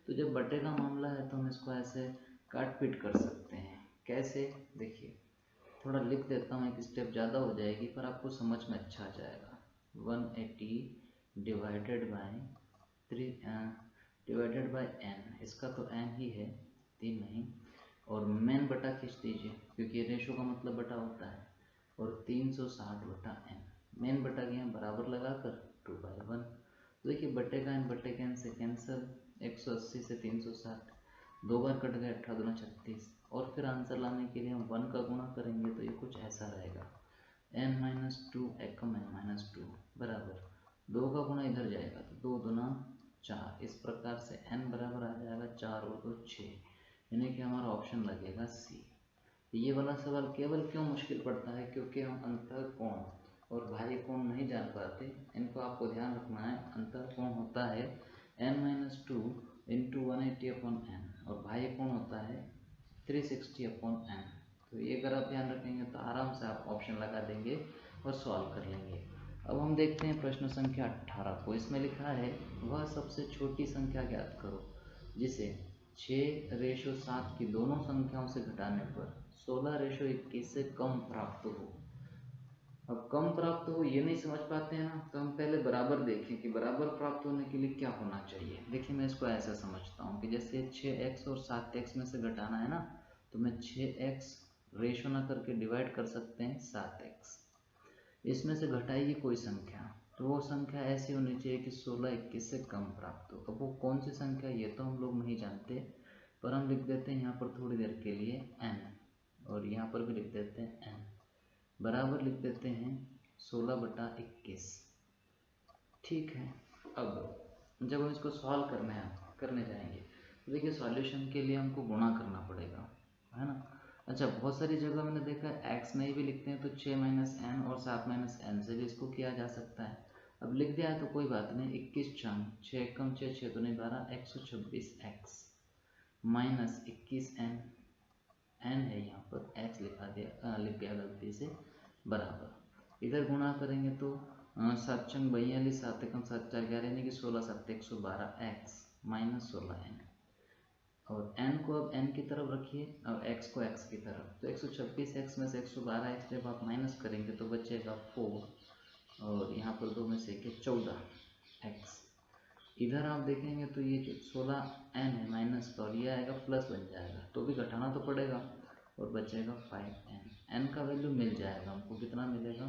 [SPEAKER 1] तो जब बटे का मामला है तो हम इसको ऐसे काट पीट कर सकते हैं, कैसे, देखिए थोड़ा लिख देता हूँ, एक स्टेप ज़्यादा हो जाएगी पर आपको समझ में अच्छा आ जाएगा। 180 divided by 3 divided by n, इसका तो n ही है 3 नहीं, और मेन बटा खींच दीजिए क्योंकि रेशो का मतलब बटा होता है, और 360/n, मेन बटा के यहाँ बराबर लगाकर 2/1। तो देखिए बटे का n बटे के n से कैंसिल, 180 से 360 दो बार कट गए, 18 दूना 36, और फिर आंसर लाने के लिए हम 1 का गुणा करेंगे तो ये कुछ ऐसा रहेगा n-2 एकम n-2 बराबर 2 का गुणा इधर जाएगा तो 2 दूना 4, इस प्रकार से n बराबर आ जाएगा 4 और 2 6, यानी कि हमारा ऑप्शन लगेगा सी। ये वाला सवाल केवल क्यों मुश्किल पड़ता है, क्योंकि हम अंतःकोण और बाह्य कोण नहीं जान पाते। इनको आपको ध्यान रखना है। अंतःकोण होता है n-2 इंटू 180/n और बाह्य कोण होता है 360/n। तो ये अगर आप ध्यान रखेंगे तो आराम से आप ऑप्शन लगा देंगे और सॉल्व कर लेंगे। अब हम देखते हैं प्रश्न संख्या 18 को। इसमें लिखा है वह सबसे छोटी संख्या ज्ञात करो जिसे 6:7 की दोनों संख्याओं से घटाने पर 16:21 से कम प्राप्त हो। अब कम प्राप्त हो ये नहीं समझ पाते हैं ना, तो हम पहले बराबर देखें कि बराबर प्राप्त होने के लिए क्या होना चाहिए। देखिए मैं इसको ऐसा समझता हूँ कि जैसे 6x और 7x में से घटाना है ना, तो मैं 6x रेशो ना करके डिवाइड कर सकते हैं 7x। इसमें से घटाइए कोई संख्या, तो वो संख्या ऐसी होनी चाहिए कि 16:21 से कम प्राप्त हो। अब वो कौन सी संख्या ये तो हम लोग नहीं जानते, पर हम लिख देते हैं यहाँ पर थोड़ी देर के लिए n, और यहाँ पर भी लिख देते हैं n, बराबर लिख देते हैं 16/21। ठीक है। अब जब हम इसको सॉल्व करने जाएंगे तो देखिए सॉल्यूशन के लिए हमको गुणा करना पड़ेगा, है ना। अच्छा, बहुत सारी जगह मैंने देखा है x नहीं भी लिखते हैं तो 6 - n और 7 - n से भी इसको किया जा सकता है। अब लिख दिया है तो कोई बात नहीं। 21 छंग 6 कम 6 6 तो नहीं 12, 126x माइनस 21n, n है यहाँ पर x लिख दिया गलती से, बराबर। इधर गुणा करेंगे तो 7 छंग 42, 7 एकम 7 4 11 यानी कि 16 7 112x माइनस 16n। और n को अब n की तरफ रखिए और x को x की तरफ, तो 126x में से 112x जब आप माइनस करेंगे तो बचेगा 4, और यहाँ पर 2 में से 14x। इधर आप देखेंगे तो ये 16n है माइनस का, और ये आएगा प्लस बन जाएगा, तो भी घटाना तो पड़ेगा, और बचेगा 5n। n का वैल्यू मिल जाएगा हमको, कितना मिलेगा,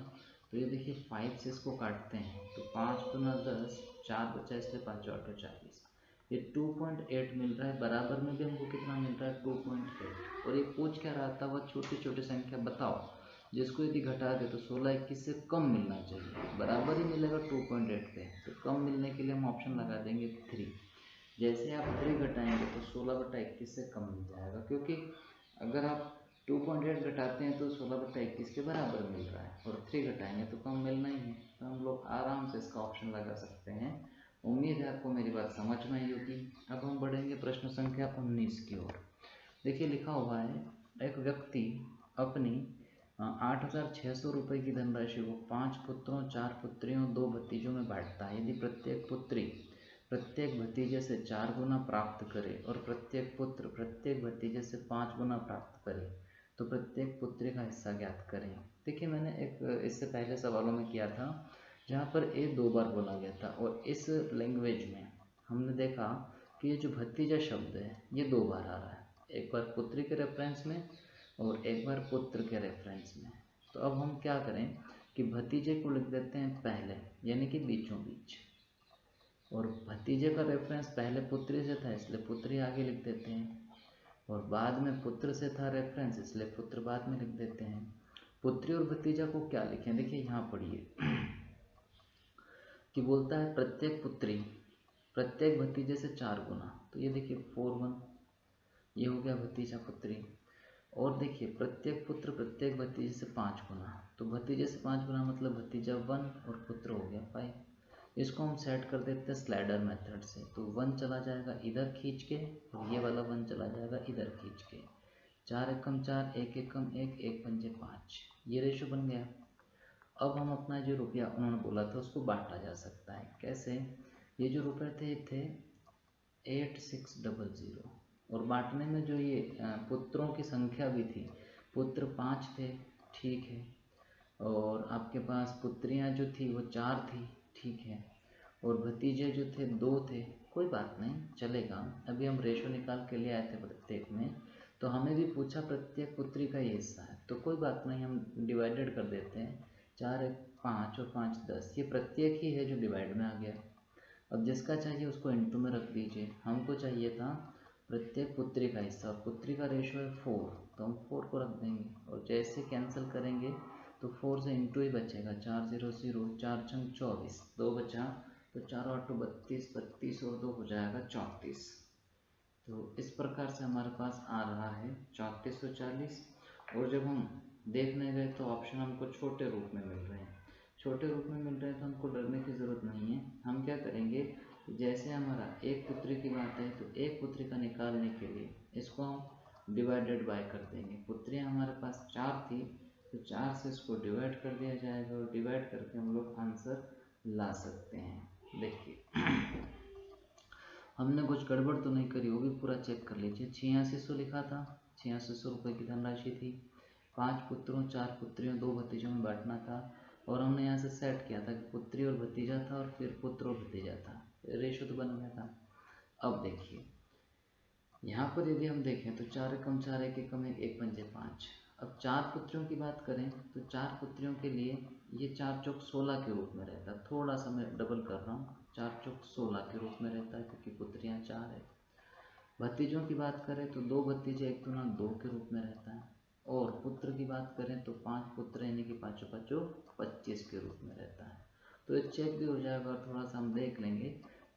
[SPEAKER 1] तो ये देखिए 5 से इसको काटते हैं तो 5 दूना 10, 4 बचा इसलिए 5 × 8 = 40। ये 2.8 मिल रहा है। बराबर में भी हमको कितना मिल रहा है 2.8। और ये पूछ क्या रहा था, वह छोटी छोटी संख्या बताओ जिसको यदि घटा दे तो 16:21 से कम मिलना चाहिए। बराबर ही मिलेगा 2.8 पे, तो कम मिलने के लिए हम ऑप्शन लगा देंगे 3। जैसे आप 3 घटाएंगे तो 16/21 से कम मिल जाएगा, क्योंकि अगर आप 2.8 घटाते हैं तो 16/21 के बराबर मिल रहा है, और 3 घटाएंगे तो कम मिलना ही है। तो हम लोग आराम से इसका ऑप्शन लगा सकते हैं। उम्मीद है आपको मेरी बात समझ में आई होगी। अब हम बढ़ेंगे प्रश्न संख्या 19 की ओर। देखिए लिखा हुआ है एक व्यक्ति अपनी 8,600 रुपये की धनराशि को 5 पुत्रों 4 पुत्रियों 2 भतीजों में बांटता है। यदि प्रत्येक पुत्री प्रत्येक भतीजे से 4 गुना प्राप्त करे और प्रत्येक पुत्र प्रत्येक भतीजे से 5 गुना प्राप्त करे तो प्रत्येक पुत्री का हिस्सा ज्ञात करें। देखिए मैंने एक इससे पहले सवालों में किया था जहाँ पर ए 2 बार बोला गया था, और इस लैंग्वेज में हमने देखा कि ये जो भतीजा शब्द है ये 2 बार आ रहा है, एक बार पुत्री के रेफरेंस में और एक बार पुत्र के रेफरेंस में। तो अब हम क्या करें कि भतीजे को लिख देते हैं पहले, यानी कि बीचों बीच, और भतीजे का रेफरेंस पहले पुत्री से था इसलिए पुत्री आगे लिख देते हैं, और बाद में पुत्र से था रेफरेंस इसलिए पुत्र बाद में लिख देते हैं। पुत्री और भतीजा को क्या लिखें, देखिए यहाँ पढ़िए कि बोलता है प्रत्येक पुत्री प्रत्येक भतीजे से 4 गुना, तो ये देखिए 4 1, ये हो गया भतीजा पुत्री। और देखिए प्रत्येक पुत्र प्रत्येक भतीजे से 5 गुना, तो भतीजे से 5 गुना मतलब भतीजा 1 और पुत्र हो गया 5। इसको हम सेट कर देते हैं स्लाइडर मेथड से, तो 1 चला जाएगा इधर खींच के और ये वाला 1 चला जाएगा इधर खींच के। 4 एकम 4, 1 एकम 1, 1 पंजे 5, ये रेशो बन गया। अब हम अपना जो रुपया उन्होंने बोला था उसको बांटा जा सकता है। कैसे, ये जो रुपए थे 8600, और बांटने में जो ये पुत्रों की संख्या भी थी, पुत्र 5 थे, ठीक है, और आपके पास पुत्रियां जो थी वो 4 थी, ठीक है, और भतीजे जो थे 2 थे, कोई बात नहीं चलेगा। अभी हम रेशो निकाल के ले आए थे प्रत्येक में, तो हमें भी पूछा प्रत्येक पुत्री का ये हिस्सा है, तो कोई बात नहीं हम डिवाइडेड कर देते हैं। 4 1 5 और 5 10, ये प्रत्येक ही है जो डिवाइड में आ गया। अब जिसका चाहिए उसको इनटू में रख दीजिए। हमको चाहिए था प्रत्येक पुत्री का हिस्सा, और पुत्री का रेशो है 4, तो हम 4 को रख देंगे, और जैसे कैंसिल करेंगे तो 4 से इनटू ही बचेगा। 4 0 0, 4 छंग 24, 2 बचा, तो 4 8 32, 32 और 2 हो जाएगा 34। तो इस प्रकार से हमारे पास आ रहा है 3440, और जब हम देखने गए तो ऑप्शन हमको छोटे रूप में मिल रहे हैं। छोटे रूप में मिल रहे हैं तो हमको डरने की ज़रूरत नहीं है। हम क्या करेंगे, जैसे हमारा एक पुत्री की बात है तो एक पुत्री का निकालने के लिए इसको हम डिवाइडेड बाय कर देंगे। पुत्रियाँ हमारे पास 4 थी तो 4 से इसको डिवाइड कर दिया जाएगा और डिवाइड करके हम लोग आंसर ला सकते हैं। देखिए हमने कुछ गड़बड़ तो नहीं करी, वो भी पूरा चेक कर लीजिए। 8600 लिखा था, 8600 रुपये की धनराशि थी। 5 पुत्रों 4 पुत्रियों 2 भतीजों में बांटना था और हमने यहाँ से सेट किया था कि पुत्री और भतीजा था और फिर पुत्र और भतीजा था, रेशो तो बन गया था। अब देखिए यहाँ पर यदि हम देखें तो 4 एकम 4 1 एकम 1 1 पंजे 5। अब 4 पुत्रियों की बात करें तो 4 पुत्रियों के लिए ये 4 चौक 16 के रूप में रहता है। थोड़ा सा मैं डबल कर रहा हूँ, 4 चौक 16 के रूप में रहता है क्योंकि पुत्रियाँ 4 है। भतीजों की बात करें तो 2 भतीजे 1 दूना 2 के रूप में रहता है। और पुत्र की बात करें तो 5 पुत्र यानी कि 5 5 25 के रूप में रहता है। तो ये चेक भी हो जाएगा और थोड़ा सा हम देख लेंगे।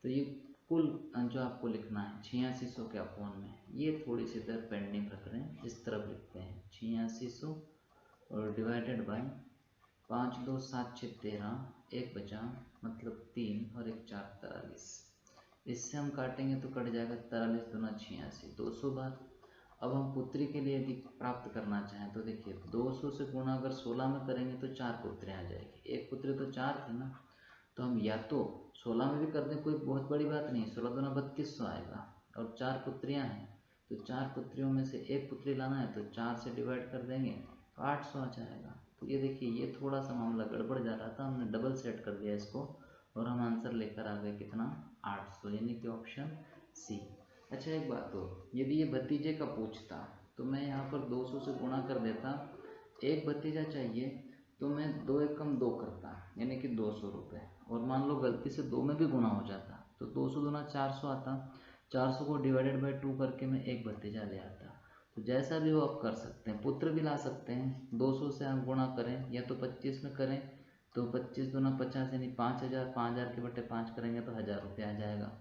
[SPEAKER 1] तो ये कुल जो आपको लिखना है 8600 के अपॉन में, ये थोड़ी सी इधर पेंडिंग रख रहे हैं, इस तरफ लिखते हैं 8600 और डिवाइडेड बाय 5 2 7 6 13, 1 बचा मतलब 3 और 1 4 43। इससे हम काटेंगे तो कट जाएगा 43 दूना 86, 200 बार। अब हम पुत्री के लिए यदि प्राप्त करना चाहें तो देखिए 200 से गुणा अगर 16 में करेंगे तो 4 पुत्रियाँ आ जाएगी। एक पुत्री तो 4 थी ना, तो हम या तो 16 में भी कर दें, कोई बहुत बड़ी बात नहीं, 16 दूना 3200 आएगा। और 4 पुत्रियाँ हैं तो 4 पुत्रियों में से एक पुत्री लाना है तो 4 से डिवाइड कर देंगे तो 800 आ जाएगा। तो ये देखिए ये थोड़ा सा मामला गड़बड़ जा रहा था, हमने डबल सेट कर दिया इसको और हम आंसर लेकर आ गए कितना 800, यानी कि ऑप्शन सी। अच्छा एक बात हो, यदि ये भतीजे का पूछता तो मैं यहाँ पर 200 से गुणा कर देता, एक भतीजा चाहिए तो मैं 2 एकम 2 करता यानी कि 200 रुपये, और मान लो गलती से 2 में भी गुणा हो जाता तो 200 दूना 400 आता, 400 को डिवाइडेड बाय 2 करके मैं एक भतीजा ले आता। तो जैसा भी हो आप कर सकते हैं, पुत्र भी ला सकते हैं। 200 से आप गुणा करें या तो 25 में करें तो 25 दूना 50 यानी 5000, 5000 के बटे 5 करेंगे तो 1000 रुपये आ जाएगा।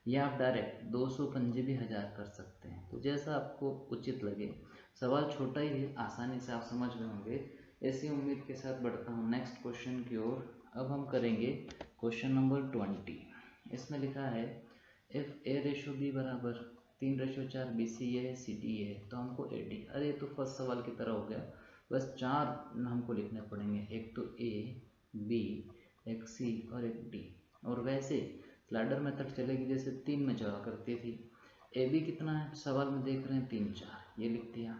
[SPEAKER 1] या आप डायरेक्ट 200 पंजे भी 1000 कर सकते हैं, तो जैसा आपको उचित लगे। सवाल छोटा ही है, आसानी से आप समझ गए होंगे। ऐसी उम्मीद के साथ बढ़ता हूँ नेक्स्ट क्वेश्चन की ओर। अब हम करेंगे क्वेश्चन नंबर 20। इसमें लिखा है इफ ए रेशो बी बराबर 3:4 बी सी है सी डी है तो हमको ए डी। अरे तो फर्स्ट सवाल की तरह हो गया, बस 4 हमको लिखने पड़ेंगे, एक तो ए बी एक सी और एक डी। और वैसे स्लाइडर मेथड चलेगी जैसे 3 में चला करती थी। ए बी कितना है सवाल में देख रहे हैं 3 4, ये लिख दिया।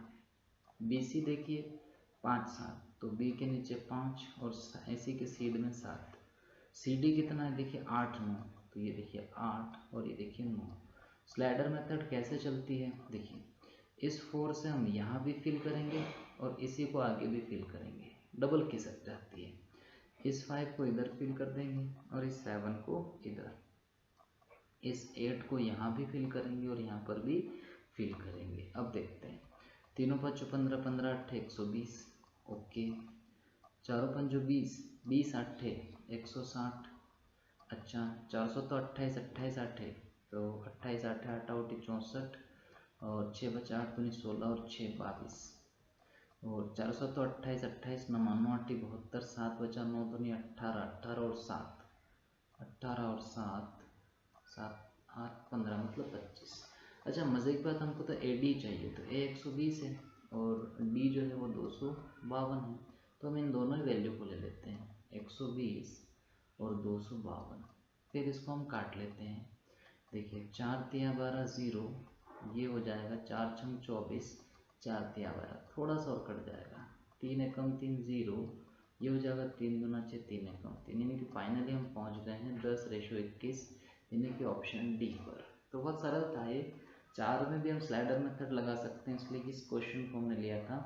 [SPEAKER 1] बी सी देखिए 5 7, तो बी के नीचे 5 और इसी के सीड में 7। सी डी कितना है देखिए 8 9, तो ये देखिए 8 और ये देखिए 9। स्लाइडर मेथड कैसे चलती है देखिए, इस 4 से हम यहाँ भी फिल करेंगे और इसी को आगे भी फिल करेंगे, डबल की सक जाती है। इस 5 को इधर फिल कर देंगे और इस 7 को इधर, इस 8 को यहाँ भी फिल करेंगे और यहाँ पर भी फिल करेंगे। अब देखते हैं, तीनों 5 15 15 8 120, ओके। चारों 5 20 20 8 160, अच्छा 400 तो 28 28 8 है तो 28 8 8 64 और 6 बचा 8 दूनी 16 और 6 22, और 400 तो 28 28 9 9 8 72, 7 बचा 9 दूनी 18 18 और 7 18 और 7 7 8 15 मतलब 25। अच्छा मज़े की बात, हमको तो ए डी चाहिए, तो ए 120 है और डी जो है वो 252 है, तो हम इन दोनों ही वैल्यू को ले लेते हैं 120 और 252। फिर इसको हम काट लेते हैं। देखिए 4 तिया 12 0, ये हो जाएगा 4 छम 24, 4 तिया 12, थोड़ा सा और कट जाएगा, 3 एकम 3 0, ये हो जाएगा 3 दूना 6 3 एकम 3, यानी कि फाइनली हम पहुंच गए हैं 10:21, यानी कि ऑप्शन डी पर। तो बहुत सरल था ये, 4 में भी हम स्लाइडर मेथड लगा सकते हैं, इसलिए इस क्वेश्चन को हमने लिया था।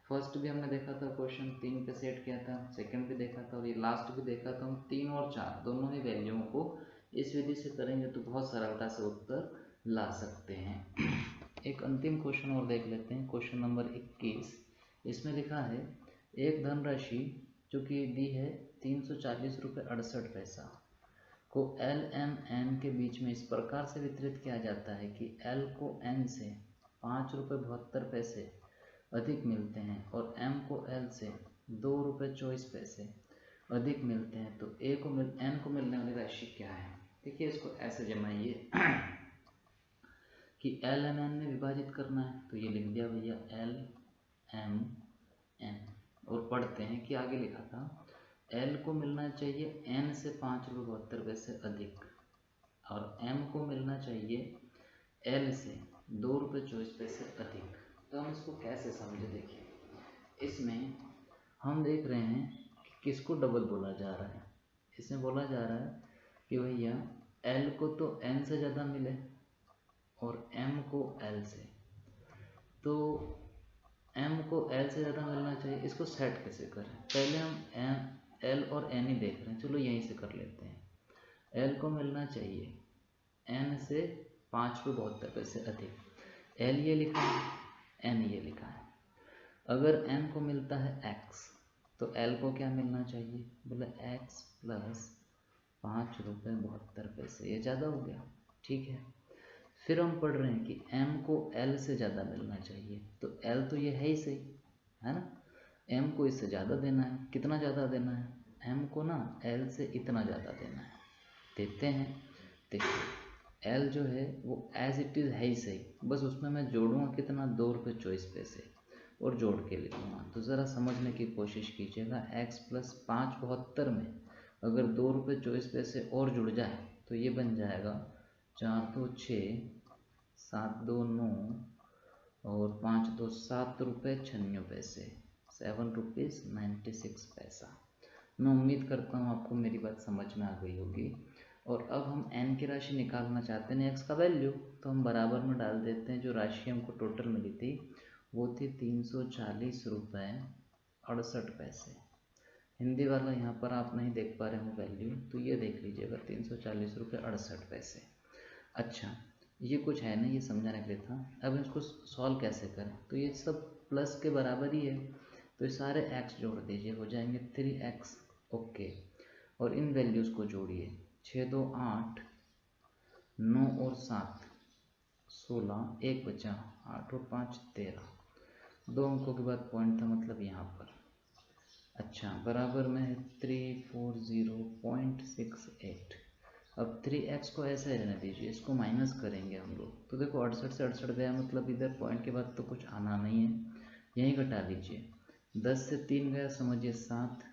[SPEAKER 1] फर्स्ट भी हमने देखा था क्वेश्चन 3 पे सेट किया था, सेकंड भी देखा था और ये लास्ट भी देखा था। हम 3 और 4 दोनों ही वैल्यूओं को इस विधि से करेंगे तो बहुत सरलता से उत्तर ला सकते हैं। एक अंतिम क्वेश्चन और देख लेते हैं, क्वेश्चन नंबर 21। इसमें लिखा है एक धनराशि जो कि दी है 340 रुपये 68 पैसा को एल एम एन के बीच में इस प्रकार से वितरित किया जाता है कि एल को एन से 5 रुपये 72 पैसे अधिक मिलते हैं और m को l से 2 रुपये 24 पैसे अधिक मिलते हैं, तो n को मिलने वाली राशि क्या है? देखिए इसको ऐसे जमाइए कि l m n में विभाजित करना है, तो ये लिख दिया भैया l m n। और पढ़ते हैं कि आगे लिखा था l को मिलना चाहिए n से 5 रुपये 72 पैसे अधिक और m को मिलना चाहिए l से 2 रुपये 24 पैसे अधिक। तो हम इसको कैसे समझे? देखिए इसमें हम देख रहे हैं कि किसको डबल बोला जा रहा है। इसमें बोला जा रहा है कि भैया l को तो n से ज़्यादा मिले और m को l से, तो m को l से ज़्यादा मिलना चाहिए। इसको सेट कैसे करें? पहले हम l और n ही देख रहे हैं, चलो यहीं से कर लेते हैं। l को मिलना चाहिए n से 5 रुपये 72 पैसे अधिक, l ये लिखा है, n ये लिखा है। अगर n को मिलता है x तो l को क्या मिलना चाहिए? बोले x प्लस 5 रुपये 72 पैसे, ये ज़्यादा हो गया, ठीक है। फिर हम पढ़ रहे हैं कि m को l से ज़्यादा मिलना चाहिए, तो l तो ये है ही सही, है ना। m को इससे ज़्यादा देना है, कितना ज़्यादा देना है? m को ना l से इतना ज़्यादा देना है, देते हैं। देखिए l जो है वो एज इट इज़ है ही सही, बस उसमें मैं जोड़ूँगा कितना? 2 रुपये 24 पैसे और जोड़ के लिखूँगा। तो ज़रा समझने की कोशिश कीजिएगा, x प्लस 5/72 में अगर 2 रुपये 24 पैसे और जुड़ जाए तो ये बन जाएगा 4 2 6 7 2 9 और 5 2 7 रुपये 96 पैसे, 7 रुपीज़ 96 पैसा। मैं उम्मीद करता हूँ आपको मेरी बात समझ में आ गई होगी। और अब हम n की राशि निकालना चाहते हैं, x का वैल्यू, तो हम बराबर में डाल देते हैं। जो राशि हमको टोटल मिली थी वो थी 340 रुपये 68 पैसे। हिंदी वाला यहाँ पर आप नहीं देख पा रहे हो वैल्यू, तो ये देख लीजिएगा 340 रुपये 68 पैसे। अच्छा, ये कुछ है नहीं, ये समझाने के लिए था। अब इसको सॉल्व कैसे करें? तो ये सब प्लस के बराबर ही है, तो ये सारे x जोड़ दीजिए, हो जाएंगे 3x। ओके, और इन वैल्यूज़ को जोड़िए, 6 2 8 9 और 7 16, 1 बचा, 8 और 5 13, 2 अंकों के बाद पॉइंट था, मतलब यहाँ पर। अच्छा, बराबर में है 340.68। अब 3x को ऐसे ही रहने दीजिए, इसको माइनस करेंगे हम लोग, तो देखो 68 से 68 गया, मतलब इधर पॉइंट के बाद तो कुछ आना नहीं है, यहीं घटा लीजिए। 10 से 3 गया, समझिए 7,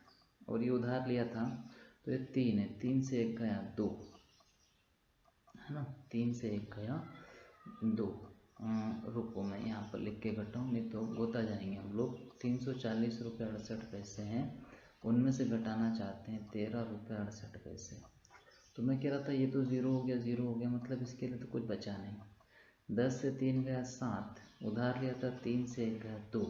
[SPEAKER 1] और ये उधार लिया था तो ये 3 है, 3 से 1 गया 2, है ना, 3 से 1 गया 2। रुको मैं यहाँ पर लिख के घटाऊँ, नहीं तो गोता जाएंगे हम लोग। 340 रुपये 68 पैसे हैं, उनमें से घटाना चाहते हैं 13 रुपये 68 पैसे। तो मैं कह रहा था ये तो ज़ीरो हो गया, ज़ीरो हो गया, मतलब इसके लिए तो कुछ बचा नहीं। 10 से 3 गया 7, उधार लिया था 3 से 1 गया 2,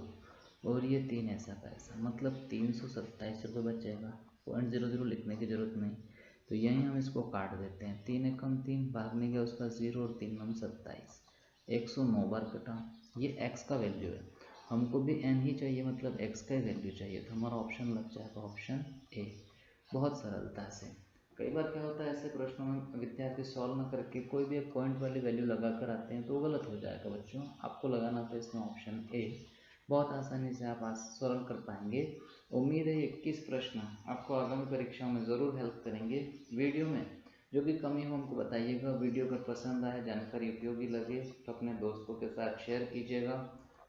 [SPEAKER 1] और ये 3 ऐसा का ऐसा, मतलब 327 रुपये बचेगा। 0.00 लिखने की ज़रूरत नहीं, तो यहीं हम इसको काट देते हैं। 3 एकम 3, भागने गया उसका 0 और 3 नम 27, 109 बार कटा। ये x का वैल्यू है, हमको भी n ही चाहिए, मतलब x का ही वैल्यू चाहिए, तो हमारा ऑप्शन लग जाएगा ऑप्शन ए। बहुत सरलता से। कई बार क्या होता है ऐसे प्रश्नों में विद्यार्थी सॉल्व ना करके कोई भी एक पॉइंट वाली वैल्यू लगा कर आते हैं, तो वो गलत हो जाएगा बच्चों। आपको लगाना था इसमें ऑप्शन ए, बहुत आसानी से आप आज सॉल्व कर पाएंगे। उम्मीद है 21 प्रश्न आपको आगामी परीक्षाओं में ज़रूर हेल्प करेंगे। वीडियो में जो भी कमी हो हमको बताइएगा। वीडियो अगर पसंद आए, जानकारी उपयोगी लगे तो अपने दोस्तों के साथ शेयर कीजिएगा,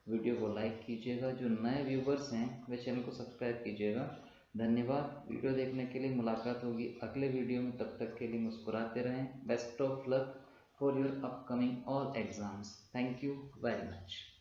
[SPEAKER 1] वीडियो को लाइक कीजिएगा। जो नए व्यूवर्स हैं वे चैनल को सब्सक्राइब कीजिएगा। धन्यवाद वीडियो देखने के लिए। मुलाकात होगी अगले वीडियो में, तब तक के लिए मुस्कुराते रहें। Best of luck for your upcoming all exams. Thank you very much.